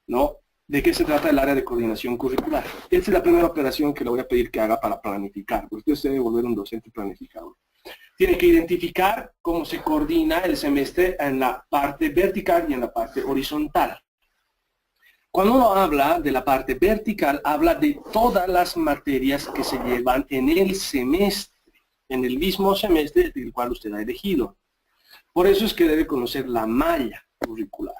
¿no? ¿De qué se trata el área de coordinación curricular? Esta es la primera operación que le voy a pedir que haga para planificar. Usted se debe volver un docente planificador. Tiene que identificar cómo se coordina el semestre en la parte vertical y en la parte horizontal. Cuando uno habla de la parte vertical, habla de todas las materias que se llevan en el semestre, en el mismo semestre del cual usted ha elegido. Por eso es que debe conocer la malla curricular.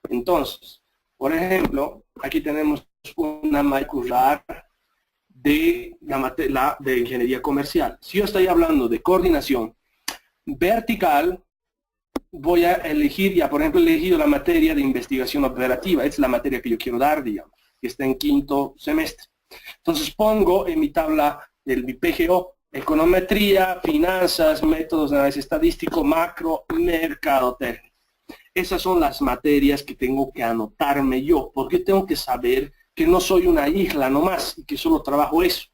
Entonces, por ejemplo, aquí tenemos una malla curricular de de ingeniería comercial. Si yo estoy hablando de coordinación vertical, voy a elegir, ya por ejemplo he elegido la materia de investigación operativa. Es la materia que yo quiero dar, digamos, que está en 5º semestre. Entonces pongo en mi tabla del mi PGO, econometría, finanzas, métodos de análisis estadístico, macro, mercadotecnia. Esas son las materias que tengo que anotarme yo, porque tengo que saber que no soy una isla nomás y que solo trabajo eso,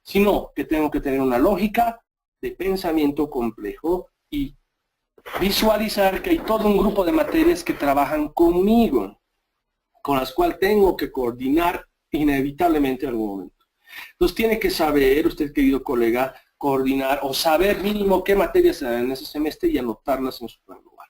sino que tengo que tener una lógica de pensamiento complejo y visualizar que hay todo un grupo de materias que trabajan conmigo, con las cuales tengo que coordinar inevitablemente en algún momento. Entonces tiene que saber, usted querido colega, coordinar o saber mínimo qué materias se dan en ese semestre y anotarlas en su plan global.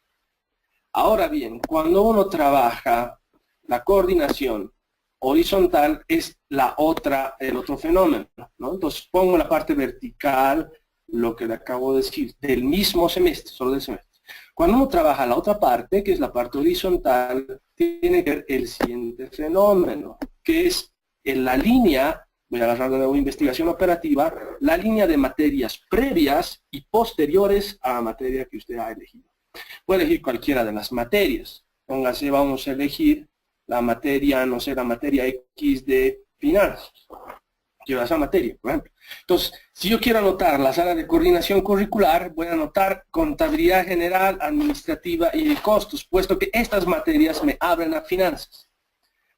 Ahora bien, cuando uno trabaja la coordinación horizontal es el otro fenómeno, ¿no? Entonces pongo la parte vertical, lo que le acabo de decir, del mismo semestre, solo del semestre. Cuando uno trabaja la otra parte, que es la parte horizontal, tiene que ver el siguiente fenómeno, que es en la línea, voy a agarrar de nuevo investigación operativa, la línea de materias previas y posteriores a la materia que usted ha elegido. Puede elegir cualquiera de las materias. Póngase, vamos a elegir la materia, no sé, la materia X de finanzas. Quiero esa materia, por ejemplo. Entonces, si yo quiero anotar las áreas de coordinación curricular, voy a anotar contabilidad general, administrativa y de costos, puesto que estas materias me abren a finanzas.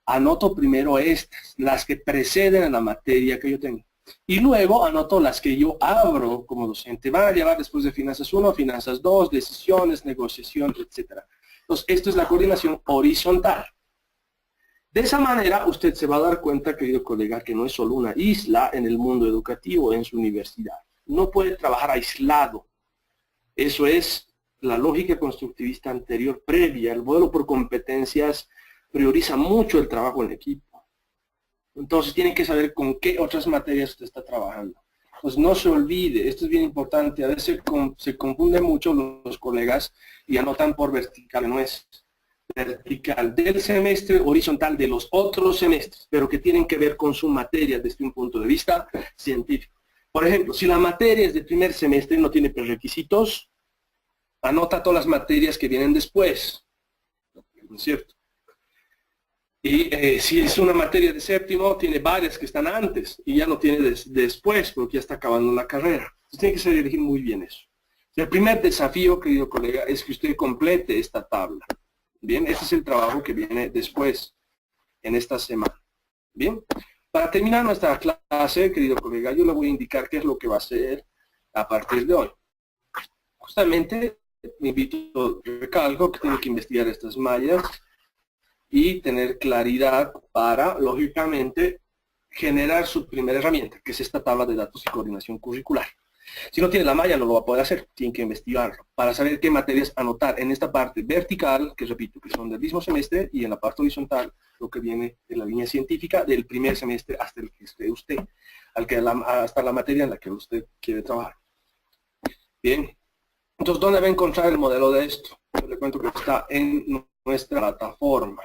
anoto primero estas, las que preceden a la materia que yo tengo. Y luego anoto las que yo abro como docente. Van a llevar después de Finanzas 1, Finanzas 2, decisiones, negociación, etc. Entonces, esto es la coordinación horizontal. De esa manera, usted se va a dar cuenta, querido colega, que no es solo una isla en el mundo educativo, en su universidad. No puede trabajar aislado. Eso es la lógica constructivista anterior, previa. El modelo por competencias prioriza mucho el trabajo en equipo. Entonces tiene que saber con qué otras materias usted está trabajando. Pues no se olvide, esto es bien importante, a veces se confunden mucho los colegas y anotan por vertical, no es vertical del semestre, horizontal de los otros semestres, pero que tienen que ver con su materia desde un punto de vista científico. Por ejemplo, si la materia es del primer semestre y no tiene prerequisitos, anota todas las materias que vienen después, ¿no es cierto? Y si es una materia de séptimo, tiene varias que están antes y ya no tiene después porque ya está acabando la carrera. Entonces tiene que saber elegir muy bien eso. El primer desafío, querido colega, es que usted complete esta tabla. Bien, ese es el trabajo que viene después, en esta semana. Bien, para terminar nuestra clase, querido colega, yo le voy a indicar qué es lo que va a hacer a partir de hoy. Justamente, me invito, recalco que tiene que investigar estas mallas y tener claridad para, lógicamente, generar su primera herramienta, que es esta tabla de datos y coordinación curricular. Si no tiene la malla, no lo va a poder hacer, tiene que investigarlo, para saber qué materias anotar en esta parte vertical, que repito, que son del mismo semestre, y en la parte horizontal, lo que viene en la línea científica del primer semestre hasta el que esté usted, hasta la materia en la que usted quiere trabajar. Bien, entonces, ¿dónde va a encontrar el modelo de esto? Yo le cuento que está en nuestra plataforma.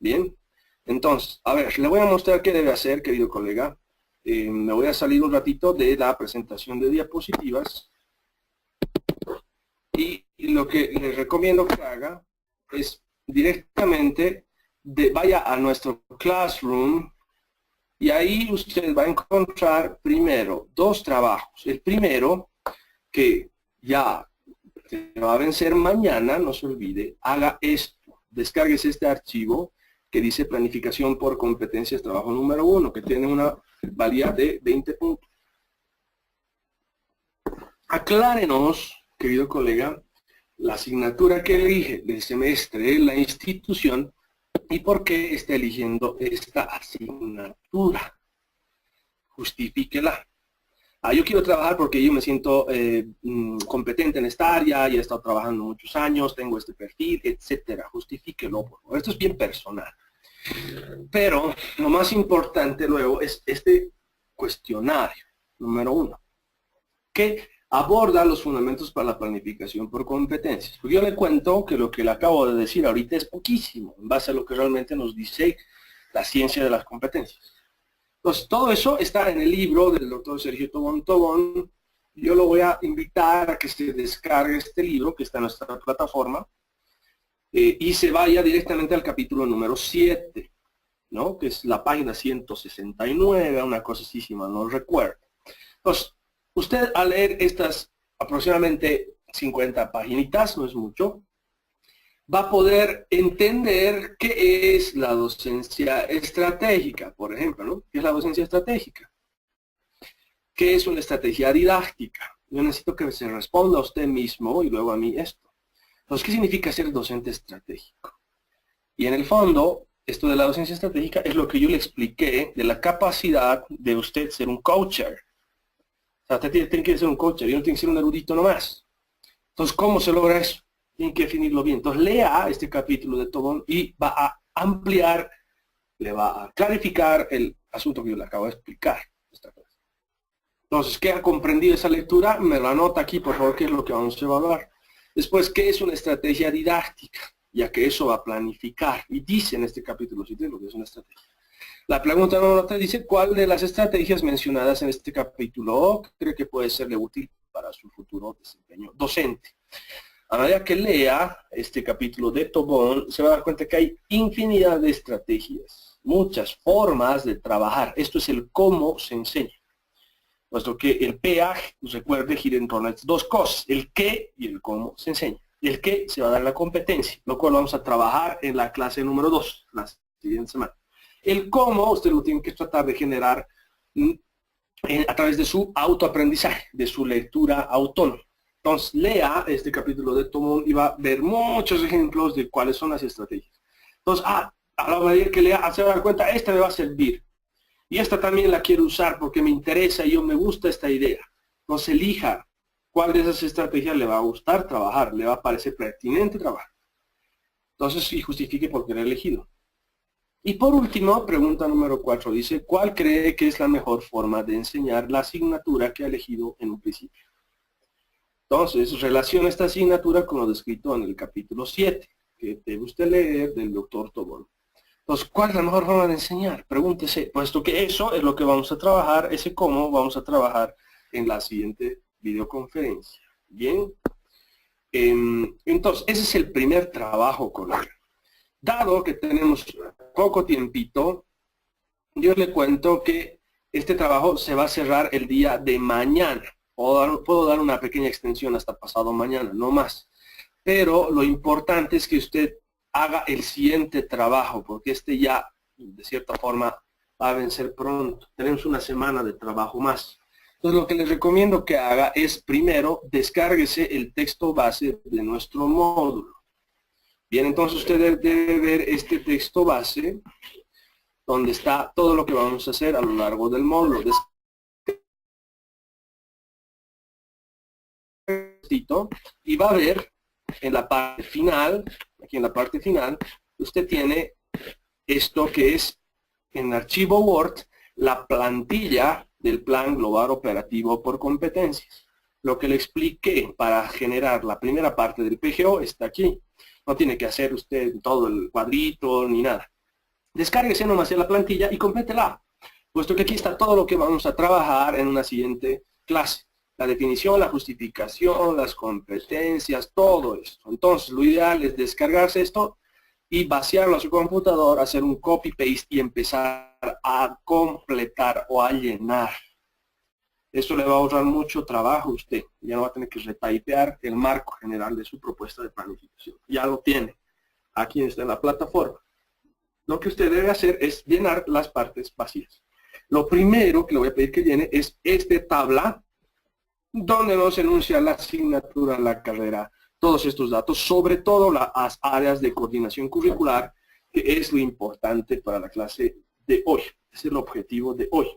Bien, entonces, a ver, le voy a mostrar qué debe hacer, querido colega. Me voy a salir un ratito de la presentación de diapositivas. Y lo que les recomiendo que haga es directamente vaya a nuestro Classroom y ahí usted va a encontrar primero dos trabajos. El primero, que ya se va a vencer mañana, no se olvide, haga esto. Descárguese este archivo que dice planificación por competencias, trabajo número 1, que tiene una valía de 20 puntos. Aclárenos, querido colega, la asignatura que elige del semestre, la institución, y por qué está eligiendo esta asignatura. Justifíquela. Yo quiero trabajar porque yo me siento competente en esta área, ya he estado trabajando muchos años, tengo este perfil, etcétera. Justifíquelo, por favor. Esto es bien personal. Pero lo más importante luego es este cuestionario, número 1, que aborda los fundamentos para la planificación por competencias. Porque yo le cuento que lo que le acabo de decir ahorita es poquísimo, en base a lo que realmente nos dice la ciencia de las competencias. Entonces, todo eso está en el libro del doctor Sergio Tobón Tobón. Yo lo voy a invitar a que se descargue este libro, que está en nuestra plataforma, y se vaya directamente al capítulo número 7, ¿no? Que es la página 169, una cosa así, si mal no recuerdo. Entonces, usted al leer estas aproximadamente 50 paginitas, no es mucho, va a poder entender qué es la docencia estratégica, por ejemplo, ¿no? ¿Qué es la docencia estratégica? ¿Qué es una estrategia didáctica? Yo necesito que se responda a usted mismo y luego a mí esto. Entonces, ¿qué significa ser docente estratégico? Y en el fondo, esto de la docencia estratégica es lo que yo le expliqué de la capacidad de usted ser un coacher. O sea, usted tiene que ser un coacher y no tiene que ser un erudito nomás. Entonces, ¿cómo se logra eso? Tienen que definirlo bien. Entonces, lea este capítulo de Tobón y va a ampliar, le va a clarificar el asunto que yo le acabo de explicar. Entonces, ¿qué ha comprendido esa lectura? Me lo anota aquí, por favor, qué es lo que vamos a evaluar. Después, ¿qué es una estrategia didáctica? Ya que eso va a planificar. Y dice en este capítulo 7 lo que es una estrategia. La pregunta número 3 dice, ¿cuál de las estrategias mencionadas en este capítulo cree que puede serle útil para su futuro desempeño docente? A medida que lea este capítulo de Tobón, se va a dar cuenta que hay infinidad de estrategias, muchas formas de trabajar. Esto es el cómo se enseña. Puesto que el PA, recuerde, gira en torno a dos cosas, el qué y el cómo se enseña. El qué se va a dar la competencia, lo cual vamos a trabajar en la clase número 2, la siguiente semana. El cómo usted lo tiene que tratar de generar a través de su autoaprendizaje, de su lectura autónoma. Entonces, lea este capítulo de Tomón y va a ver muchos ejemplos de cuáles son las estrategias. Entonces, a la hora de que lea, se va a dar cuenta, esta me va a servir. Y esta también la quiero usar porque me interesa y me gusta esta idea. Entonces, elija cuál de esas estrategias le va a gustar trabajar, le va a parecer pertinente trabajar. Entonces, y justifique por qué lo ha elegido. Y por último, pregunta número 4, dice, ¿cuál cree que es la mejor forma de enseñar la asignatura que ha elegido en un principio? Entonces, relaciona esta asignatura con lo descrito en el capítulo 7, que debe usted leer del doctor Tobón. Entonces, ¿cuál es la mejor forma de enseñar? Pregúntese, puesto que eso es lo que vamos a trabajar, ese cómo vamos a trabajar en la siguiente videoconferencia. Bien. Entonces, ese es el primer trabajo, colega. Dado que tenemos poco tiempito, yo le cuento que este trabajo se va a cerrar el día de mañana. Puedo dar una pequeña extensión hasta pasado mañana, no más. Pero lo importante es que usted haga el siguiente trabajo, porque este ya, de cierta forma, va a vencer pronto. Tenemos una semana de trabajo más. Entonces, lo que les recomiendo que haga es, primero, descárguese el texto base de nuestro módulo. Bien, entonces usted debe ver este texto base, donde está todo lo que vamos a hacer a lo largo del módulo. Y va a ver en la parte final, aquí en la parte final, usted tiene esto que es en archivo Word, la plantilla del plan global operativo por competencias. Lo que le expliqué para generar la primera parte del PGO está aquí. No tiene que hacer usted todo el cuadrito ni nada. Descárguese nomás en la plantilla y complétela, puesto que aquí está todo lo que vamos a trabajar en una siguiente clase. La definición, la justificación, las competencias, todo esto. Entonces, lo ideal es descargarse esto y vaciarlo a su computador, hacer un copy-paste y empezar a completar o a llenar. Eso le va a ahorrar mucho trabajo a usted. Ya no va a tener que retypear el marco general de su propuesta de planificación. Ya lo tiene. Aquí está en la plataforma. Lo que usted debe hacer es llenar las partes vacías. Lo primero que le voy a pedir que llene es esta tabla donde nos enuncia la asignatura, la carrera, todos estos datos, sobre todo las áreas de coordinación curricular, que es lo importante para la clase de hoy. Ese es el objetivo de hoy.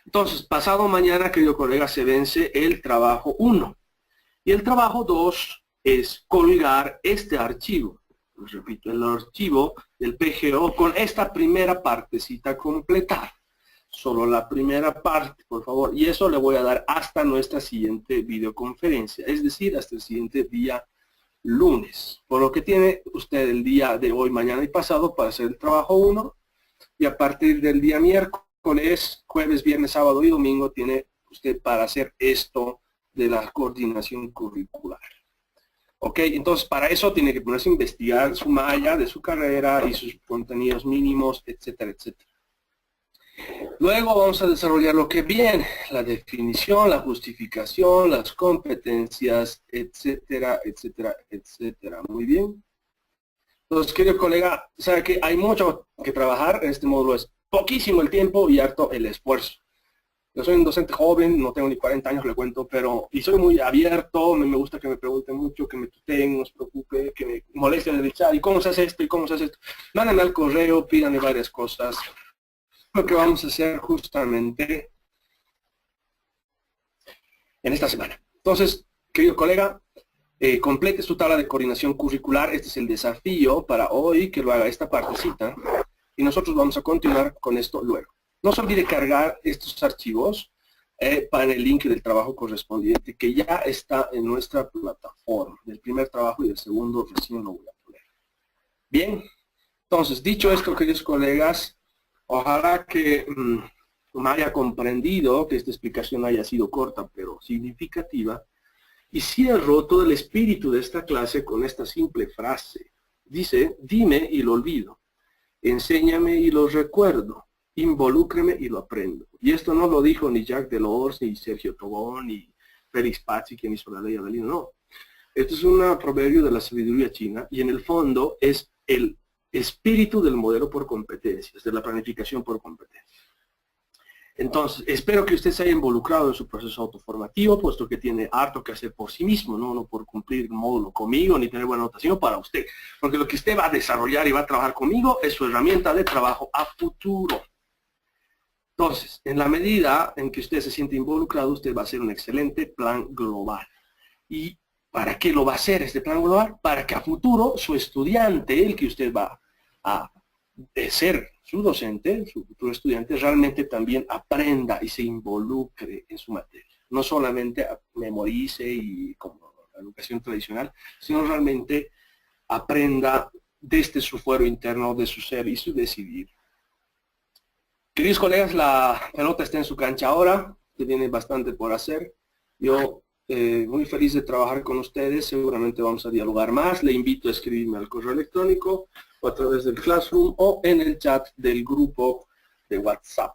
Entonces, pasado mañana, querido colega, se vence el trabajo 1. Y el trabajo 2 es colgar este archivo. Les repito, el archivo del PGO con esta primera partecita completada. Solo la primera parte, por favor. Y eso le voy a dar hasta nuestra siguiente videoconferencia. Es decir, hasta el siguiente día lunes. Por lo que tiene usted el día de hoy, mañana y pasado para hacer el trabajo 1. Y a partir del día miércoles, jueves, viernes, sábado y domingo tiene usted para hacer esto de la coordinación curricular. Ok, entonces para eso tiene que ponerse a investigar su malla de su carrera y sus contenidos mínimos, etcétera, etcétera. Luego vamos a desarrollar lo que viene, la definición, la justificación, las competencias, etcétera, etcétera, etcétera. Muy bien. Entonces, querido colega, sabe que hay mucho que trabajar en este módulo. Es poquísimo el tiempo y harto el esfuerzo. Yo soy un docente joven, no tengo ni 40 años, le cuento, y soy muy abierto, me gusta que me pregunten mucho, que me tuteen, no se preocupe, que me molesten en el chat, ¿y cómo se hace esto? ¿Y cómo se hace esto? Mándenme al correo, pídanme varias cosas. Lo que vamos a hacer justamente en esta semana. Entonces, querido colega, complete su tabla de coordinación curricular. Este es el desafío para hoy, que lo haga esta partecita. Y nosotros vamos a continuar con esto luego. No se olvide cargar estos archivos para el link del trabajo correspondiente, que ya está en nuestra plataforma. Del primer trabajo y del segundo recién lo voy a poner. Bien, entonces, dicho esto, queridos colegas, ojalá que me haya comprendido, que esta explicación haya sido corta pero significativa, y cierro todo el espíritu de esta clase con esta simple frase. Dice, dime y lo olvido, enséñame y lo recuerdo, involúcreme y lo aprendo. Y esto no lo dijo ni Jacques Delors, ni Sergio Tobón, ni Félix Pazzi, quien hizo la ley Adelino, no. Esto es un proverbio de la sabiduría china, y en el fondo es el espíritu del modelo por competencias, de la planificación por competencias. Entonces, espero que usted se haya involucrado en su proceso autoformativo, puesto que tiene harto que hacer por sí mismo, no por cumplir el módulo conmigo, ni tener buena nota, sino para usted. Porque lo que usted va a desarrollar y va a trabajar conmigo es su herramienta de trabajo a futuro. Entonces, en la medida en que usted se siente involucrado, usted va a hacer un excelente plan global. ¿Y para qué lo va a hacer este plan global? Para que a futuro su estudiante, el que usted va a ser su docente, su futuro estudiante, realmente también aprenda y se involucre en su materia. No solamente memorice y como la educación tradicional, sino realmente aprenda desde su fuero interno, de su ser y su decidir. Queridos colegas, la pelota está en su cancha ahora, que tiene bastante por hacer. Yo muy feliz de trabajar con ustedes, seguramente vamos a dialogar más. Le invito a escribirme al correo electrónico o a través del Classroom o en el chat del grupo de WhatsApp.